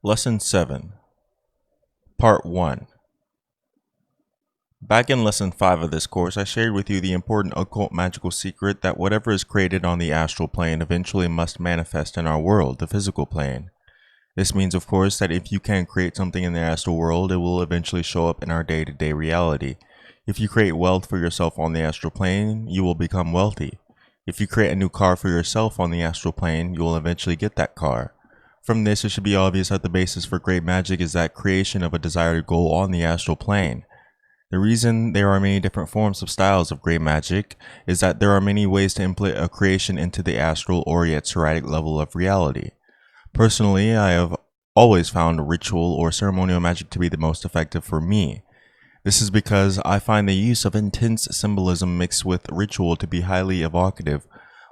Lesson 7, Part 1. Back in Lesson 5 of this course, I shared with you the important occult magical secret that whatever is created on the astral plane eventually must manifest in our world, the physical plane. This means, of course, that if you can create something in the astral world, it will eventually show up in our day-to-day reality. If you create wealth for yourself on the astral plane, you will become wealthy. If you create a new car for yourself on the astral plane, you will eventually get that car. From this, it should be obvious that the basis for great magic is that creation of a desired goal on the astral plane. The reason there are many different forms of styles of great magic is that there are many ways to implement a creation into the astral or yet sporadic level of reality. Personally, I have always found ritual or ceremonial magic to be the most effective for me. This is because I find the use of intense symbolism mixed with ritual to be highly evocative.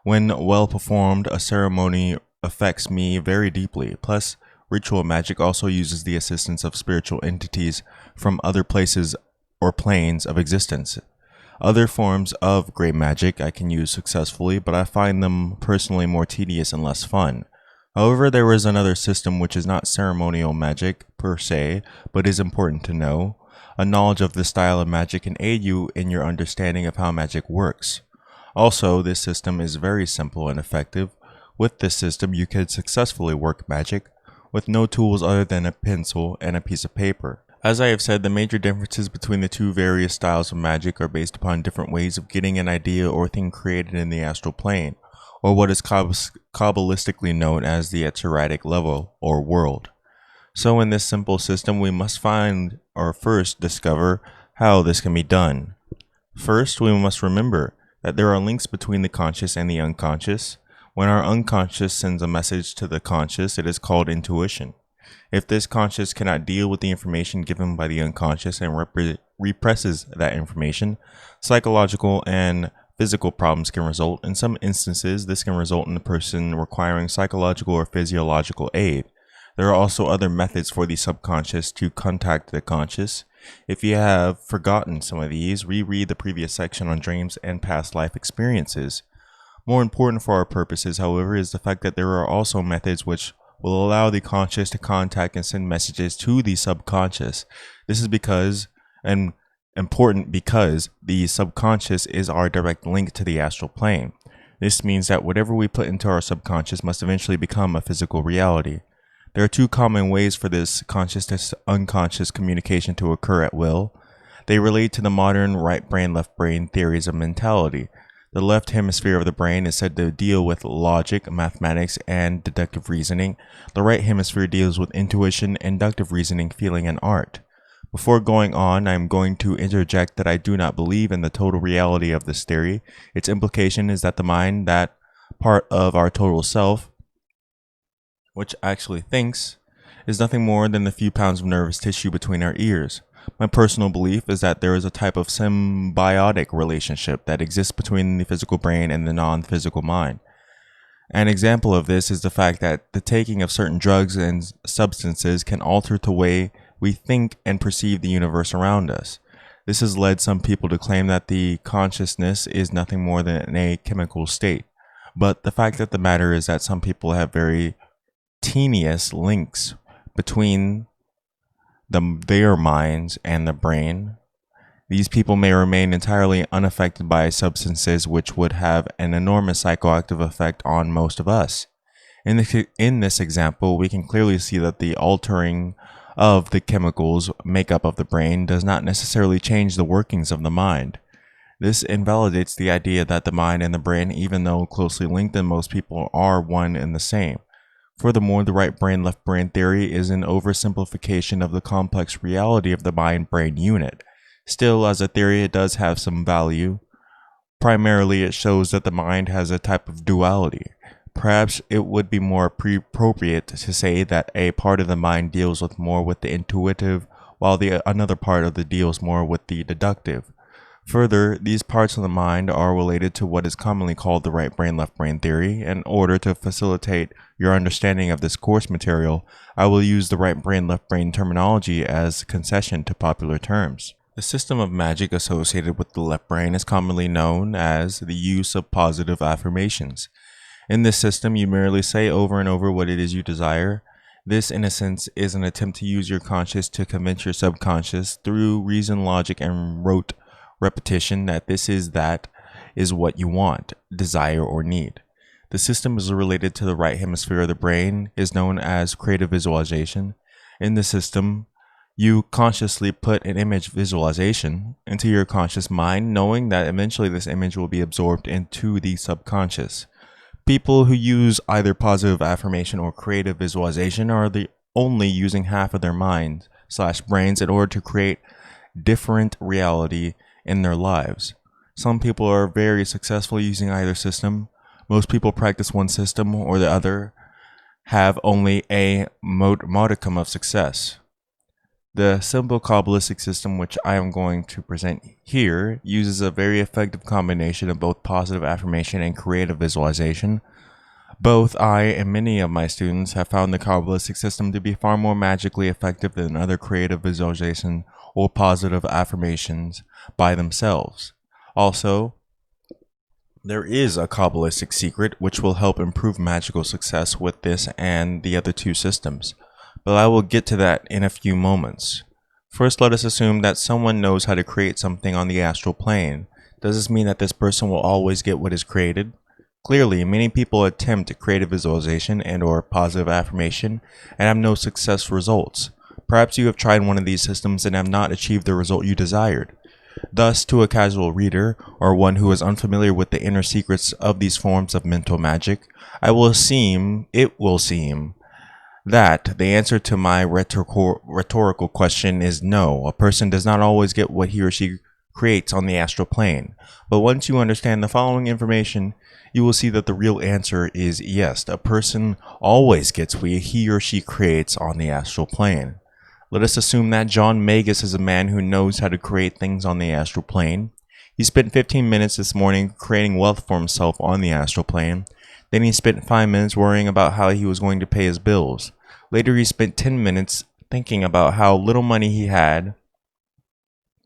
When well performed, a ceremony affects me very deeply. Plus, ritual magic also uses the assistance of spiritual entities from other places or planes of existence. Other forms of great magic I can use successfully, but I find them personally more tedious and less fun. However, there is another system which is not ceremonial magic per se, but is important to know. A knowledge of this style of magic can aid you in your understanding of how magic works. Also, this system is very simple and effective. With this system, you can successfully work magic with no tools other than a pencil and a piece of paper. As I have said, the major differences between the two various styles of magic are based upon different ways of getting an idea or thing created in the astral plane, or what is kabbalistically known as the Etzeratic level or world. So in this simple system, we must find or first discover how this can be done. First, we must remember that there are links between the conscious and the unconscious. When our unconscious sends a message to the conscious, it is called intuition. If this conscious cannot deal with the information given by the unconscious and represses that information, psychological and physical problems can result. In some instances, this can result in the person requiring psychological or physiological aid. There are also other methods for the subconscious to contact the conscious. If you have forgotten some of these, reread the previous section on dreams and past life experiences. More important for our purposes, however, is the fact that there are also methods which will allow the conscious to contact and send messages to the subconscious. This is important because the subconscious is our direct link to the astral plane. This means that whatever we put into our subconscious must eventually become a physical reality. There are two common ways for this conscious to unconscious communication to occur at will. They relate to the modern right brain, left brain theories of mentality. The left hemisphere of the brain is said to deal with logic, mathematics, and deductive reasoning. The right hemisphere deals with intuition, inductive reasoning, feeling, and art. Before going on, I am going to interject that I do not believe in the total reality of this theory. Its implication is that the mind, that part of our total self, which actually thinks, is nothing more than the few pounds of nervous tissue between our ears. My personal belief is that there is a type of symbiotic relationship that exists between the physical brain and the non-physical mind. An example of this is the fact that the taking of certain drugs and substances can alter the way we think and perceive the universe around us. This has led some people to claim that the consciousness is nothing more than a chemical state. But the fact of the matter is that some people have very tenuous links between their minds and the brain. These people may remain entirely unaffected by substances which would have an enormous psychoactive effect on most of us. In this example, we can clearly see that the altering of the chemicals makeup of the brain does not necessarily change the workings of the mind. This invalidates the idea that the mind and the brain, even though closely linked in most people, are one and the same. Furthermore, the right brain, left brain theory is an oversimplification of the complex reality of the mind-brain unit. Still, as a theory, it does have some value. Primarily, it shows that the mind has a type of duality. Perhaps it would be more appropriate to say that a part of the mind deals more with the intuitive, while another part of the deals more with the deductive. Further, these parts of the mind are related to what is commonly called the right brain, left brain theory. In order to facilitate your understanding of this course material, I will use the right brain, left brain terminology as concession to popular terms. The system of magic associated with the left brain is commonly known as the use of positive affirmations. In this system, you merely say over and over what it is you desire. This, in a sense, is an attempt to use your conscious to convince your subconscious through reason, logic, and rote repetition that is what you want, desire, or need. The system is related to the right hemisphere of the brain, is known as creative visualization. In the system, you consciously put an image visualization into your conscious mind, knowing that eventually this image will be absorbed into the subconscious. People who use either positive affirmation or creative visualization are the only using half of their mind slash brains in order to create different reality in their lives. Some people are very successful using either system. Most people practice one system or the other, have only a modicum of success. The simple Kabbalistic system, which I am going to present here, uses a very effective combination of both positive affirmation and creative visualization. Both I and many of my students have found the Kabbalistic system to be far more magically effective than other creative visualization or positive affirmations by themselves. Also, there is a Kabbalistic secret which will help improve magical success with this and the other two systems, but I will get to that in a few moments. First, let us assume that someone knows how to create something on the astral plane. Does this mean that this person will always get what is created? Clearly, many people attempt creative visualization and or positive affirmation and have no success results. Perhaps you have tried one of these systems and have not achieved the result you desired. Thus, to a casual reader, or one who is unfamiliar with the inner secrets of these forms of mental magic, it will seem that the answer to my rhetorical question is no. A person does not always get what he or she creates on the astral plane. But once you understand the following information, you will see that the real answer is yes. A person always gets what he or she creates on the astral plane. Let us assume that John Magick is a man who knows how to create things on the astral plane. He spent 15 minutes this morning creating wealth for himself on the astral plane. Then he spent 5 minutes worrying about how he was going to pay his bills. Later he spent 10 minutes thinking about how little money he had.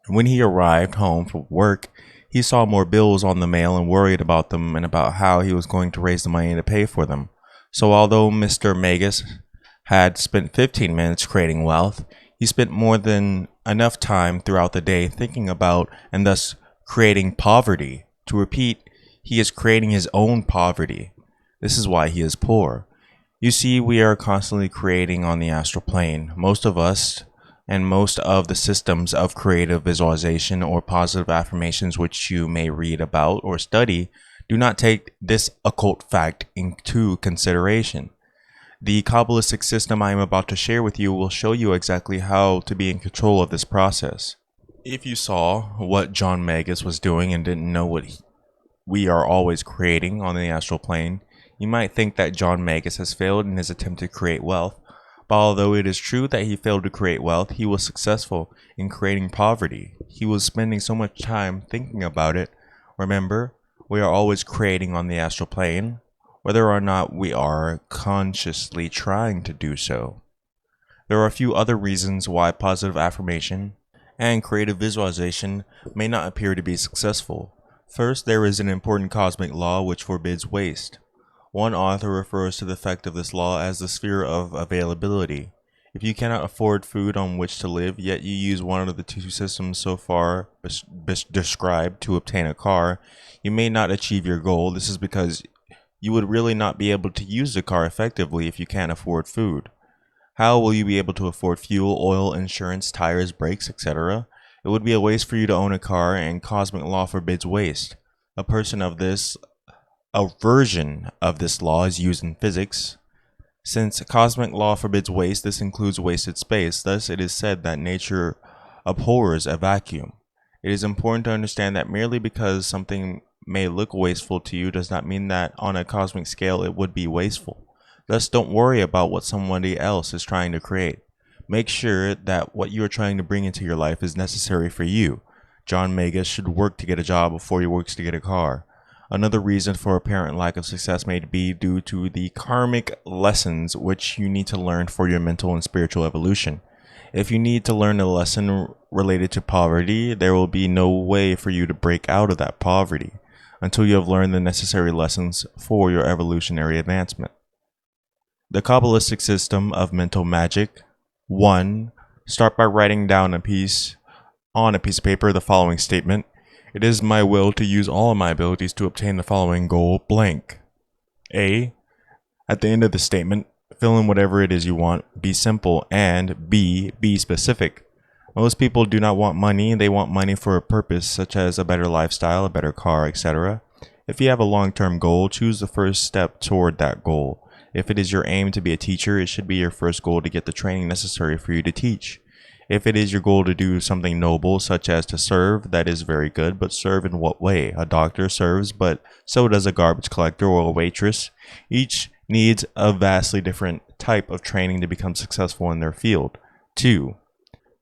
When he arrived home from work, he saw more bills on the mail and worried about them and about how he was going to raise the money to pay for them. So although Mr. Magick had spent 15 minutes creating wealth, he spent more than enough time throughout the day thinking about and thus creating poverty. To repeat, he is creating his own poverty. This is why he is poor. You see, we are constantly creating on the astral plane. Most of us and most of the systems of creative visualization or positive affirmations which you may read about or study do not take this occult fact into consideration. The Kabbalistic system I am about to share with you will show you exactly how to be in control of this process. If you saw what John Magick was doing and didn't know what we are always creating on the astral plane, you might think that John Magick has failed in his attempt to create wealth. But although it is true that he failed to create wealth, he was successful in creating poverty. He was spending so much time thinking about it. Remember, we are always creating on the astral plane, whether or not we are consciously trying to do so. There are a few other reasons why positive affirmation and creative visualization may not appear to be successful. First, there is an important cosmic law which forbids waste. One author refers to the effect of this law as the sphere of availability. If you cannot afford food on which to live, yet you use one of the two systems so far described to obtain a car, you may not achieve your goal. This is because you would really not be able to use the car effectively if you can't afford food. How will you be able to afford fuel, oil, insurance, tires, brakes, etc.? It would be a waste for you to own a car, and cosmic law forbids waste. A version of this law is used in physics. Since cosmic law forbids waste, this includes wasted space. Thus, it is said that nature abhors a vacuum. It is important to understand that merely because something may look wasteful to you does not mean that on a cosmic scale it would be wasteful. Thus, don't worry about what somebody else is trying to create. Make sure that what you are trying to bring into your life is necessary for you. John Magick should work to get a job before he works to get a car. Another reason for apparent lack of success may be due to the karmic lessons which you need to learn for your mental and spiritual evolution. If you need to learn a lesson related to poverty, there will be no way for you to break out of that poverty until you have learned the necessary lessons for your evolutionary advancement. The Kabbalistic system of mental magic. 1. Start by writing down on a piece of paper the following statement. It is my will to use all of my abilities to obtain the following goal, blank. A. At the end of the statement, fill in whatever it is you want, be simple, and B. Be specific. Most people do not want money, they want money for a purpose such as a better lifestyle, a better car, etc. If you have a long-term goal, choose the first step toward that goal. If it is your aim to be a teacher, it should be your first goal to get the training necessary for you to teach. If it is your goal to do something noble, such as to serve, that is very good, but serve in what way? A doctor serves, but so does a garbage collector or a waitress. Each needs a vastly different type of training to become successful in their field. 2.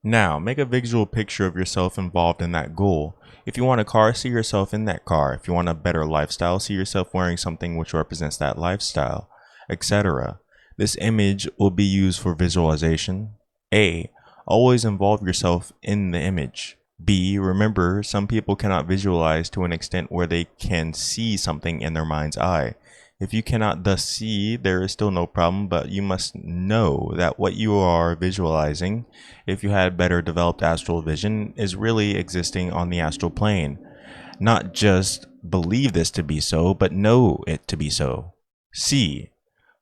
Now, make a visual picture of yourself involved in that goal. If you want a car, see yourself in that car. If you want a better lifestyle, see yourself wearing something which represents that lifestyle, etc. This image will be used for visualization. A. Always involve yourself in the image. B. Remember, some people cannot visualize to an extent where they can see something in their mind's eye. If you cannot thus see, there is still no problem, but you must know that what you are visualizing, if you had better developed astral vision, is really existing on the astral plane. Not just believe this to be so, but know it to be so. C.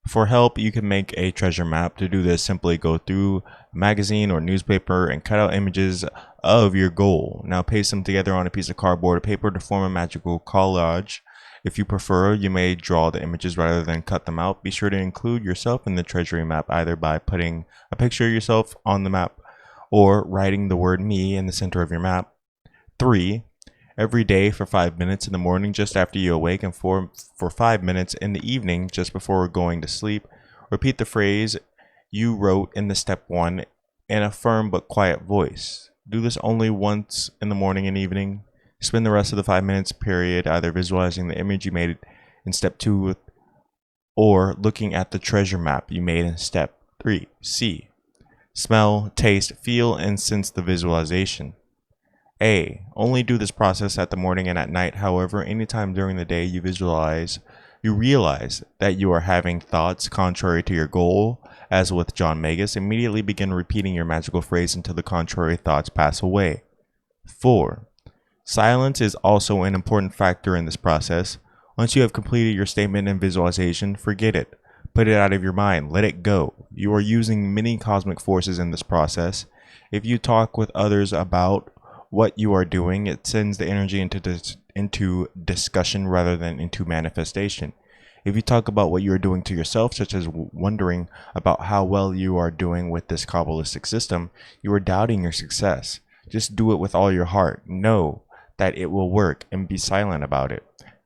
For help, you can make a treasure map. To do this, simply go through a magazine or newspaper and cut out images of your goal. Now paste them together on a piece of cardboard or paper to form a magical collage. If you prefer, you may draw the images rather than cut them out. Be sure to include yourself in the treasury map either by putting a picture of yourself on the map or writing the word me in the center of your map. 3. Every day for 5 minutes in the morning just after you awake and for 5 minutes in the evening just before going to sleep, repeat the phrase you wrote in the step 1 in a firm but quiet voice. Do this only once in the morning and evening. Spend the rest of the 5 minutes period either visualizing the image you made in step 2 or looking at the treasure map you made in step 3. C. Smell, taste, feel, and sense the visualization. A. Only do this process at the morning and at night. However, anytime during the day you realize that you are having thoughts contrary to your goal, as with John Magick, immediately begin repeating your magical phrase until the contrary thoughts pass away. 4. Silence is also an important factor in this process. Once you have completed your statement and visualization, forget it. Put it out of your mind. Let it go. You are using many cosmic forces in this process. If you talk with others about what you are doing, it sends the energy into discussion rather than into manifestation. If you talk about what you are doing to yourself, such as wondering about how well you are doing with this Kabbalistic system, you are doubting your success. Just do it with all your heart. Know that it will work and be silent about it.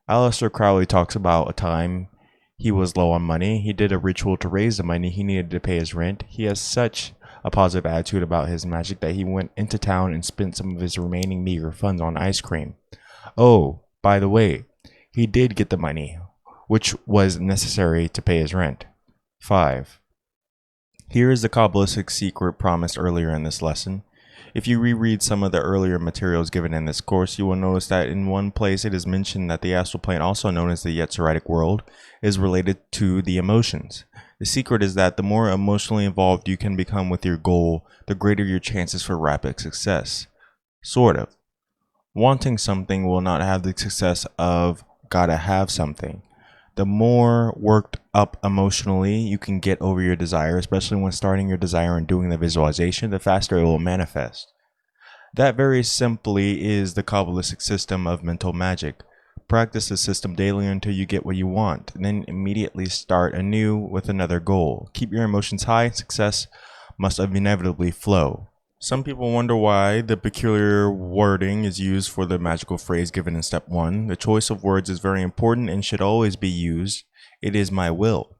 Aleister Crowley talks about a time he was low on money. He did a ritual to raise the money he needed to pay his rent. He has such a positive attitude about his magic that he went into town and spent some of his remaining meager funds on ice cream. Oh, by the way, he did get the money, which was necessary to pay his rent. 5. Here is the Kabbalistic secret promised earlier in this lesson. If you reread some of the earlier materials given in this course, you will notice that in one place it is mentioned that the astral plane, also known as the Yetziritic world, is related to the emotions. The secret is that the more emotionally involved you can become with your goal, the greater your chances for rapid success. Sort of. Wanting something will not have the success of gotta have something. The more worked up emotionally you can get over your desire, especially when starting your desire and doing the visualization, the faster it will manifest. That very simply is the Kabbalistic system of mental magic. Practice the system daily until you get what you want, and then immediately start anew with another goal. Keep your emotions high, and success must inevitably flow. Some people wonder why the peculiar wording is used for the magical phrase given in step 1. The choice of words is very important and should always be used. It is my will.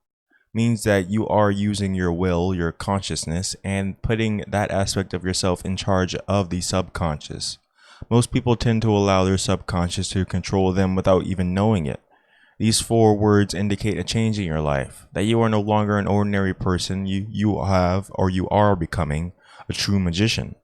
Means that you are using your will, your consciousness, and putting that aspect of yourself in charge of the subconscious. Most people tend to allow their subconscious to control them without even knowing it. These 4 words indicate a change in your life, that you are no longer an ordinary person. You are becoming a true magician.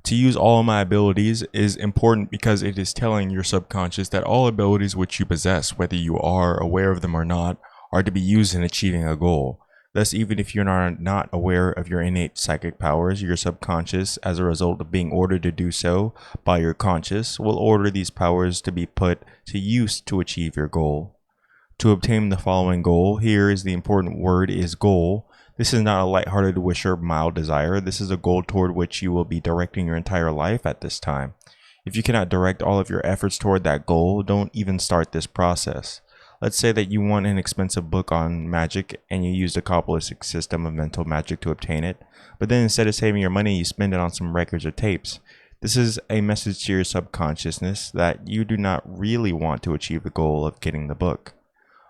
To use all of my abilities is important because it is telling your subconscious that all abilities which you possess, whether you are aware of them or not, are to be used in achieving a goal. Thus, even if you're not aware of your innate psychic powers, your subconscious, as a result of being ordered to do so by your conscious, will order these powers to be put to use to achieve your goal. To obtain the following goal, here is the important word is goal. This is not a lighthearted wish or mild desire. This is a goal toward which you will be directing your entire life at this time. If you cannot direct all of your efforts toward that goal, don't even start this process. Let's say that you want an expensive book on magic and you use the Kabbalistic system of mental magic to obtain it, but then instead of saving your money, you spend it on some records or tapes. This is a message to your subconsciousness that you do not really want to achieve the goal of getting the book.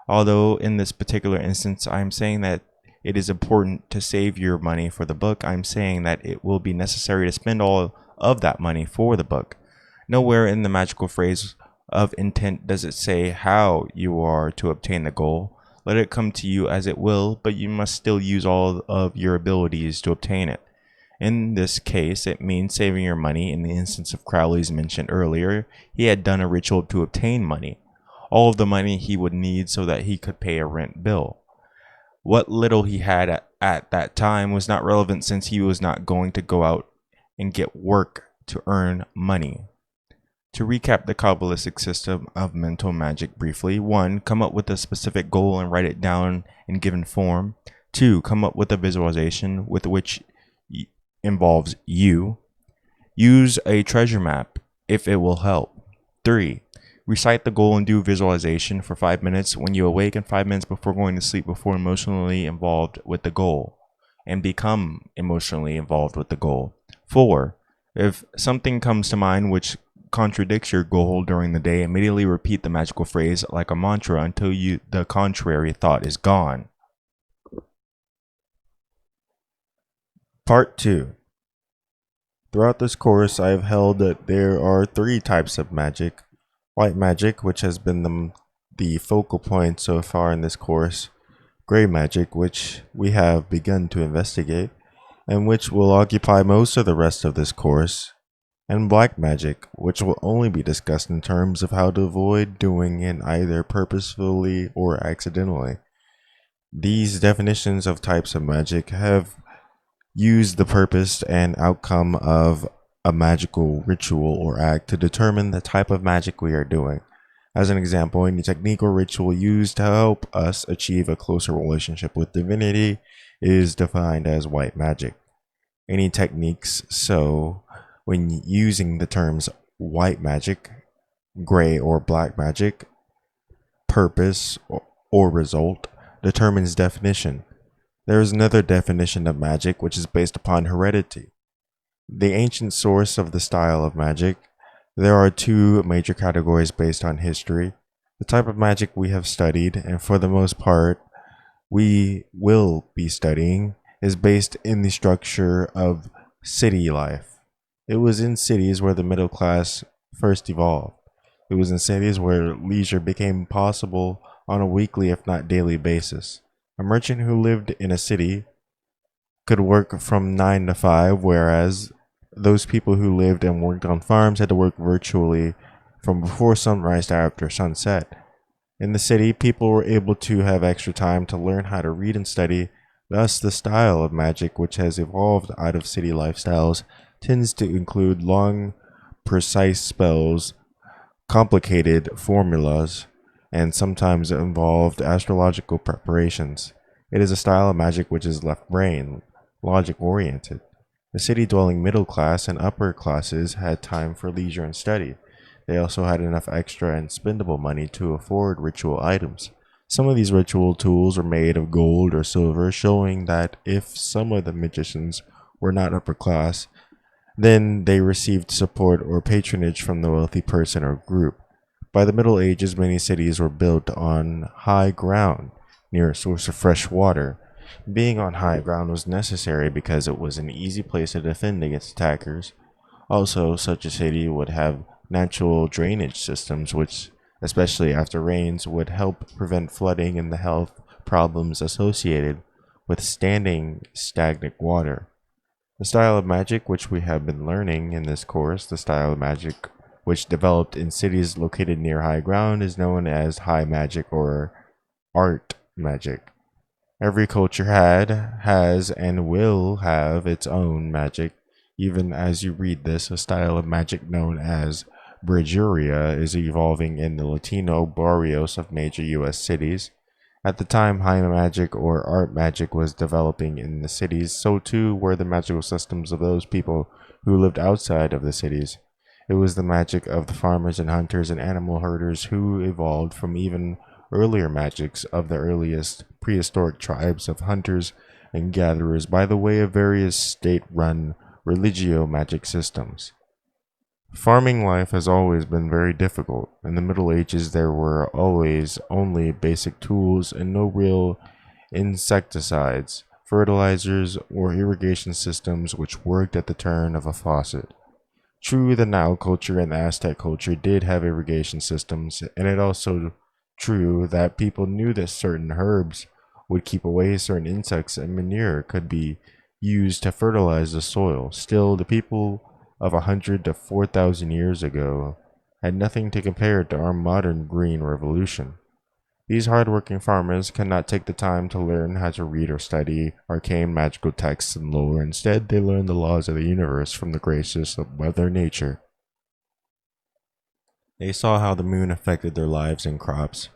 Although in this particular instance, I'm saying that it is important to save your money for the book, I'm saying that it will be necessary to spend all of that money for the book. Nowhere in the magical phrase of intent does it say how you are to obtain the goal. Let it come to you as it will, but you must still use all of your abilities to obtain it. In this case, it means saving your money. In the instance of Crowley's mentioned earlier, he had done a ritual to obtain money. All of the money he would need so that he could pay a rent bill. What little he had at that time was not relevant since he was not going to go out and get work to earn money. To recap the Kabbalistic system of mental magic briefly: 1. Come up with a specific goal and write it down in given form. 2. Come up with a visualization with which involves you. Use a treasure map if it will help. 3. Recite the goal and do visualization for 5 minutes when you awake and 5 minutes before going to sleep before emotionally involved with the goal, and become emotionally involved with the goal. 4. If something comes to mind which contradicts your goal during the day, immediately repeat the magical phrase like a mantra until the contrary thought is gone. Part 2. Throughout this course, I have held that there are 3 types of magic. White magic, which has been the focal point so far in this course. Gray magic, which we have begun to investigate, and which will occupy most of the rest of this course. And black magic, which will only be discussed in terms of how to avoid doing it either purposefully or accidentally. These definitions of types of magic have used the purpose and outcome of a magical ritual or act to determine the type of magic we are doing. As an example, any technique or ritual used to help us achieve a closer relationship with divinity is defined as white magic. Any techniques, so when using the terms white magic, gray or black magic, purpose or result, determines definition. There is another definition of magic which is based upon heredity. The ancient source of the style of magic. There are 2 major categories based on history. The type of magic we have studied, and for the most part we will be studying, is based in the structure of city life. It was in cities where the middle class first evolved. It was in cities where leisure became possible on a weekly if not daily basis. A merchant who lived in a city could work from 9 to 5, whereas those people who lived and worked on farms had to work virtually from before sunrise to after sunset. In the city, people were able to have extra time to learn how to read and study. Thus, the style of magic which has evolved out of city lifestyles tends to include long, precise spells, complicated formulas, and sometimes involved astrological preparations. It is a style of magic which is left brain, logic oriented. The city-dwelling middle class and upper classes had time for leisure and study. They also had enough extra and spendable money to afford ritual items. Some of these ritual tools were made of gold or silver, showing that if some of the magicians were not upper class, then they received support or patronage from the wealthy person or group. By the Middle Ages, many cities were built on high ground, near a source of fresh water. Being on high ground was necessary because it was an easy place to defend against attackers. Also, such a city would have natural drainage systems which, especially after rains, would help prevent flooding and the health problems associated with standing stagnant water. The style of magic which we have been learning in this course, the style of magic which developed in cities located near high ground, is known as high magic or art magic. Every culture had, has, and will have its own magic. Even as you read this, a style of magic known as Brajuria is evolving in the Latino barrios of major U.S. cities. At the time high magic or art magic was developing in the cities, so too were the magical systems of those people who lived outside of the cities. It was the magic of the farmers and hunters and animal herders who evolved from even earlier magics of the earliest prehistoric tribes of hunters and gatherers by the way of various state-run religio magic systems. Farming life has always been very difficult. In the Middle Ages, there were always only basic tools and no real insecticides, fertilizers, or irrigation systems which worked at the turn of a faucet. True, the Nile culture and the Aztec culture did have irrigation systems, and it also true that people knew that certain herbs would keep away certain insects and manure could be used to fertilize the soil. Still, the people of 100 to 4,000 years ago had nothing to compare to our modern green revolution. These hardworking farmers cannot take the time to learn how to read or study arcane magical texts and lore. Instead, they learn the laws of the universe from the graces of Mother Nature. They saw how the moon affected their lives and crops.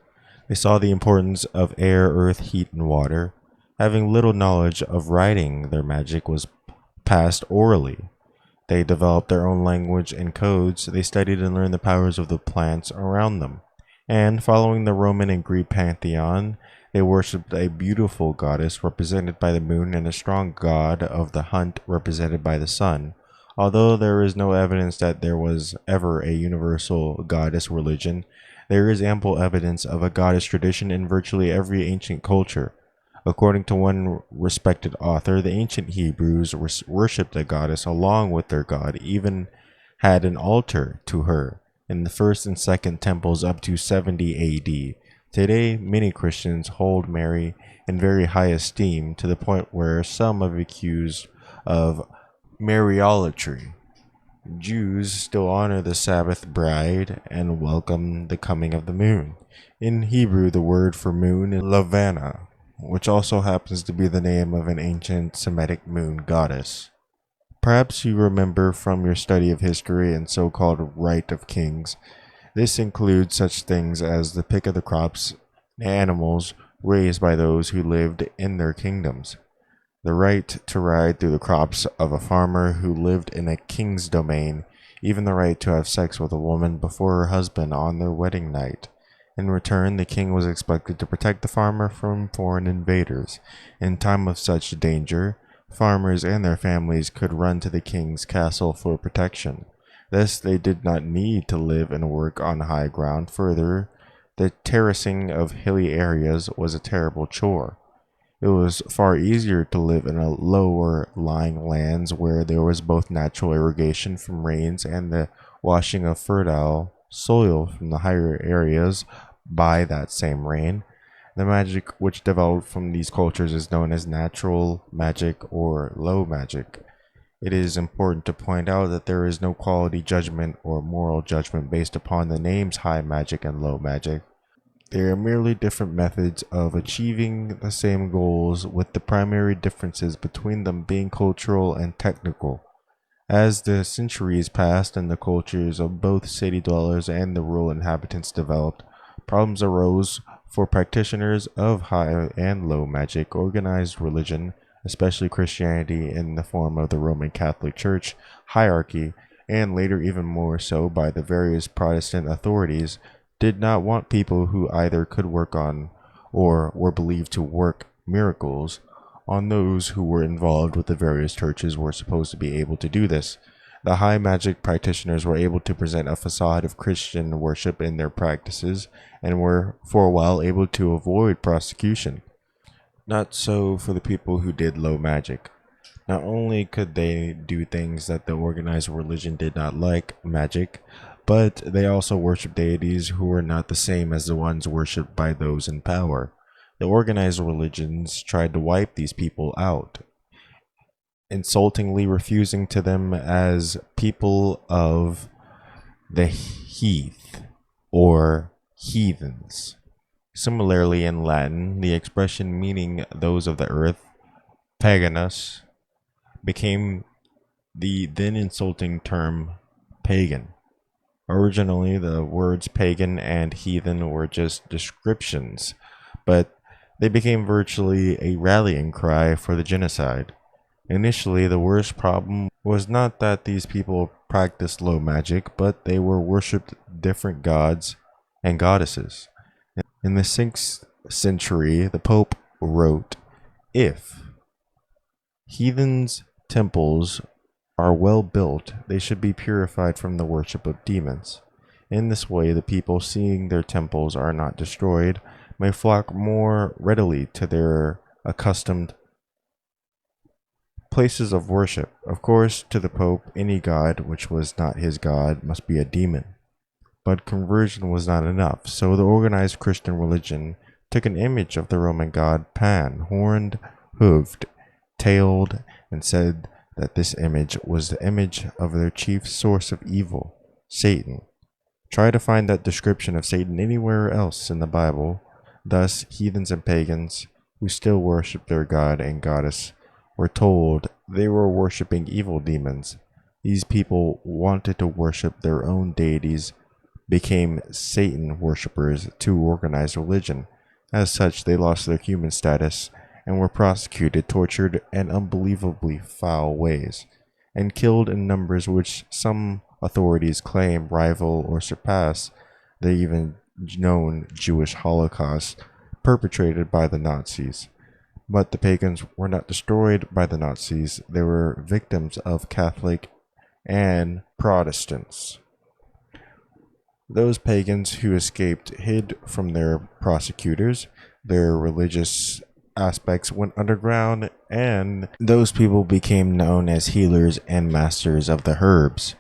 They saw the importance of air, earth, heat, and water. Having little knowledge of writing, their magic was passed orally. They developed their own language and codes. They studied and learned the powers of the plants around them. And following the Roman and Greek pantheon, they worshipped a beautiful goddess represented by the moon and a strong god of the hunt represented by the sun. Although there is no evidence that there was ever a universal goddess religion, there is ample evidence of a goddess tradition in virtually every ancient culture. According to one respected author, the ancient Hebrews worshipped a goddess along with their god, even had an altar to her in the first and second temples up to 70 AD. Today, many Christians hold Mary in very high esteem to the point where some are accused of Mariolatry. Jews still honor the Sabbath bride and welcome the coming of the moon. In Hebrew, the word for moon is Lavana, which also happens to be the name of an ancient Semitic moon goddess. Perhaps you remember from your study of history and so-called right of kings. This includes such things as the pick of the crops and animals raised by those who lived in their kingdoms, the right to ride through the crops of a farmer who lived in a king's domain, even the right to have sex with a woman before her husband on their wedding night. In return, the king was expected to protect the farmer from foreign invaders. In time of such danger, farmers and their families could run to the king's castle for protection. Thus, they did not need to live and work on high ground. Further, the terracing of hilly areas was a terrible chore. It was far easier to live in a lower lying lands where there was both natural irrigation from rains and the washing of fertile soil from the higher areas by that same rain. The magic which developed from these cultures is known as natural magic or low magic. It is important to point out that there is no quality judgment or moral judgment based upon the names high magic and low magic. They are merely different methods of achieving the same goals, with the primary differences between them being cultural and technical. As the centuries passed and the cultures of both city dwellers and the rural inhabitants developed, problems arose for practitioners of high and low magic. Organized religion, especially Christianity in the form of the Roman Catholic Church, hierarchy, and later even more so by the various Protestant authorities, did not want people who either could work on or were believed to work miracles on those who were involved with the various churches were supposed to be able to do this. The high magic practitioners were able to present a facade of Christian worship in their practices and were for a while able to avoid prosecution. Not so for the people who did low magic. Not only could they do things that the organized religion did not like, magic, but they also worshiped deities who were not the same as the ones worshipped by those in power. The organized religions tried to wipe these people out, insultingly refusing to them as people of the heath or heathens. Similarly, in Latin, the expression meaning those of the earth, paganus, became the then insulting term pagan. Originally, the words pagan and heathen were just descriptions, but they became virtually a rallying cry for the genocide. Initially, the worst problem was not that these people practiced low magic, but they were worshipped different gods and goddesses. In the 6th century, the Pope wrote, "If heathens' temples are well built, they should be purified from the worship of demons. In this way, the people, seeing their temples are not destroyed, may flock more readily to their accustomed places of worship. Of course, to the Pope, any god which was not his god must be a demon. But conversion was not enough, so the organized Christian religion took an image of the Roman god Pan, horned, hooved, tailed, and said that this image was the image of their chief source of evil, Satan. Try to find that description of Satan anywhere else in the Bible. Thus, heathens and pagans, who still worship their god and goddess, were told they were worshiping evil demons. These people wanted to worship their own deities, became Satan worshippers to organized religion. As such, they lost their human status and were prosecuted, tortured in unbelievably foul ways, and killed in numbers which some authorities claim rival or surpass the even known Jewish Holocaust perpetrated by the Nazis. But the pagans were not destroyed by the Nazis, they were victims of Catholic and Protestants. Those pagans who escaped hid from their prosecutors, their religious aspects went underground, and those people became known as healers and masters of the herbs.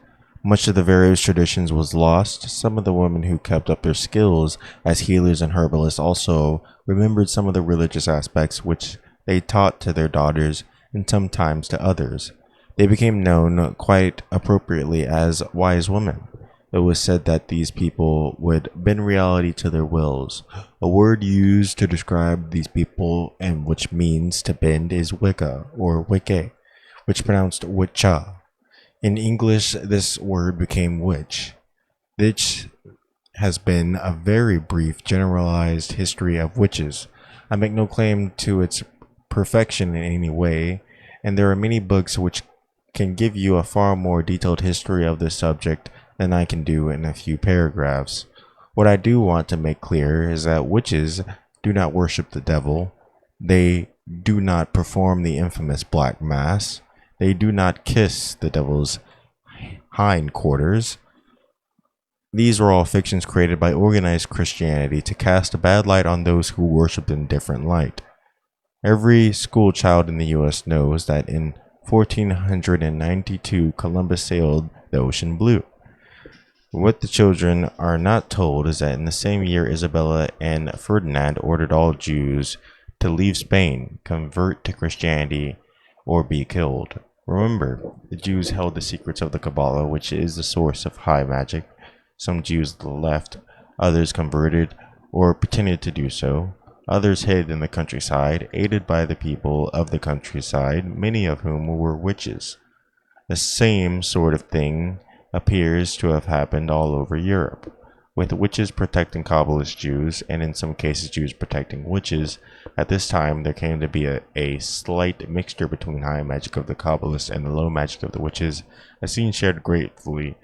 Much of the various traditions was lost. Some of the women who kept up their skills as healers and herbalists also remembered some of the religious aspects which they taught to their daughters and sometimes to others. They became known quite appropriately as wise women. It was said that these people would bend reality to their wills. A word used to describe these people and which means to bend is Wicca or Wicke, which pronounced Wicca. In English, this word became witch. This has been a very brief generalized history of witches. I make no claim to its perfection in any way, and there are many books which can give you a far more detailed history of this subject than I can do in a few paragraphs. What I do want to make clear is that witches do not worship the devil. They do not perform the infamous Black Mass. They do not kiss the devil's hindquarters. These are all fictions created by organized Christianity to cast a bad light on those who worship in different light. Every school child in the U.S. knows that in 1492 Columbus sailed the ocean blue. What the children are not told is that in the same year Isabella and Ferdinand ordered all Jews to leave Spain, convert to Christianity, or be killed. Remember, the Jews held the secrets of the Kabbalah, which is the source of high magic. Some Jews left, others converted, or pretended to do so. Others hid in the countryside, aided by the people of the countryside, many of whom were witches. The same sort of thing appears to have happened all over Europe, with witches protecting Kabbalist Jews, and in some cases Jews protecting witches. At this time, there came to be a slight mixture between high magic of the Kabbalists and the low magic of the witches, a scene shared gratefully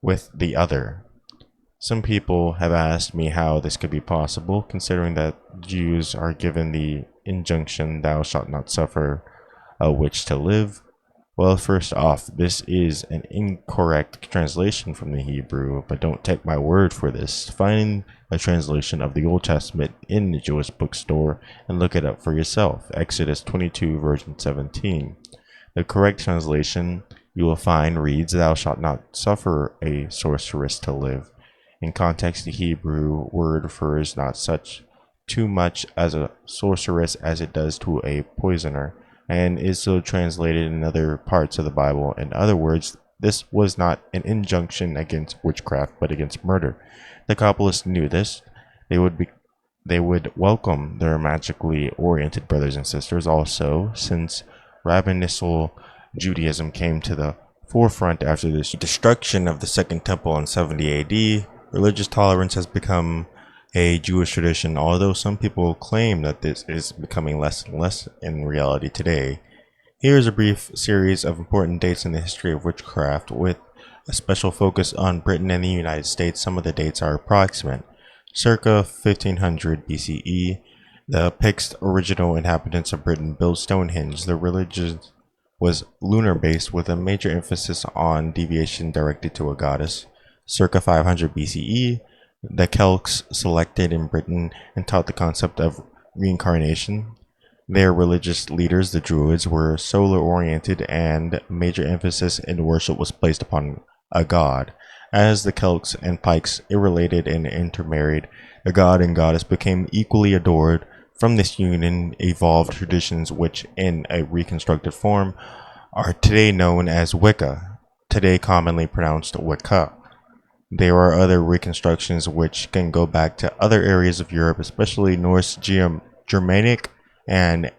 with the other. Some people have asked me how this could be possible, considering that Jews are given the injunction, "Thou shalt not suffer a witch to live." Well, first off, this is an incorrect translation from the Hebrew, but don't take my word for this. Find a translation of the Old Testament in the Jewish bookstore and look it up for yourself. Exodus 22, version 17. The correct translation you will find reads, "Thou shalt not suffer a sorceress to live." In context, the Hebrew word refers not such too much as a sorceress as it does to a poisoner, and is so translated in other parts of the Bible. In other words, this was not an injunction against witchcraft, but against murder. The Kabbalists knew this. They would they would welcome their magically oriented brothers and sisters. Also, since rabbinical Judaism came to the forefront after the destruction of the Second Temple in 70 AD, religious tolerance has become a Jewish tradition, although some people claim that this is becoming less and less in reality today. Here is a brief series of important dates in the history of witchcraft with a special focus on Britain and the United States. Some of the dates are approximate. Circa 1500 BCE, the Picts, original inhabitants of Britain, built Stonehenge. The religion was lunar-based with a major emphasis on deviation directed to a goddess. Circa 500 BCE, the Celts selected in Britain and taught the concept of reincarnation. Their religious leaders, the Druids, were solar-oriented and major emphasis in worship was placed upon a god. As the Celts and Picts irrelated and intermarried, the god and goddess became equally adored. From this union evolved traditions which, in a reconstructed form, are today known as Wicca, today commonly pronounced Wicca. There are other reconstructions which can go back to other areas of Europe, especially Norse, Germanic, and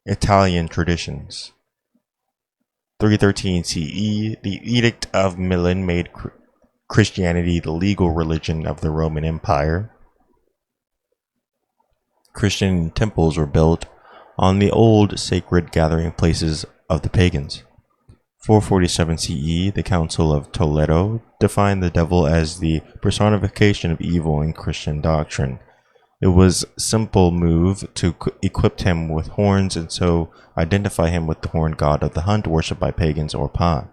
Italian traditions. 313 CE, the Edict of Milan made Christianity the legal religion of the Roman Empire. Christian temples were built on the old sacred gathering places of the pagans. 447 CE, the Council of Toledo defined the devil as the personification of evil in Christian doctrine. It was a simple move to equip him with horns and so identify him with the horned god of the hunt worshipped by pagans or Pan.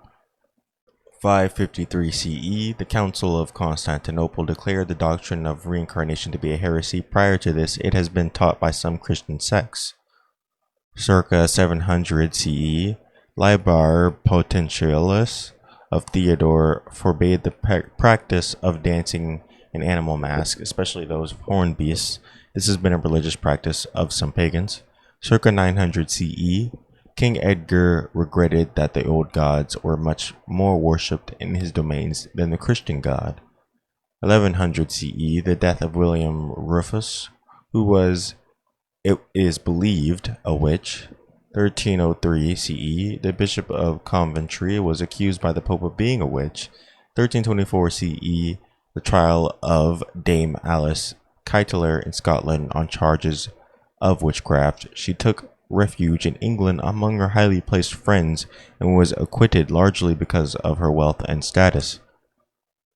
553 CE, the Council of Constantinople declared the doctrine of reincarnation to be a heresy. Prior to this, it has been taught by some Christian sects. Circa 700 CE, Liber Potentialis of Theodore forbade the practice of dancing in animal masks, especially those of horned beasts. This has been a religious practice of some pagans. Circa 900 CE, King Edgar regretted that the old gods were much more worshipped in his domains than the Christian god. 1100 CE, the death of William Rufus, who was, it is believed, a witch. 1303 CE, the Bishop of Coventry was accused by the Pope of being a witch. 1324 CE, the trial of Dame Alice Kyteler in Scotland on charges of witchcraft. She took refuge in England among her highly placed friends and was acquitted largely because of her wealth and status.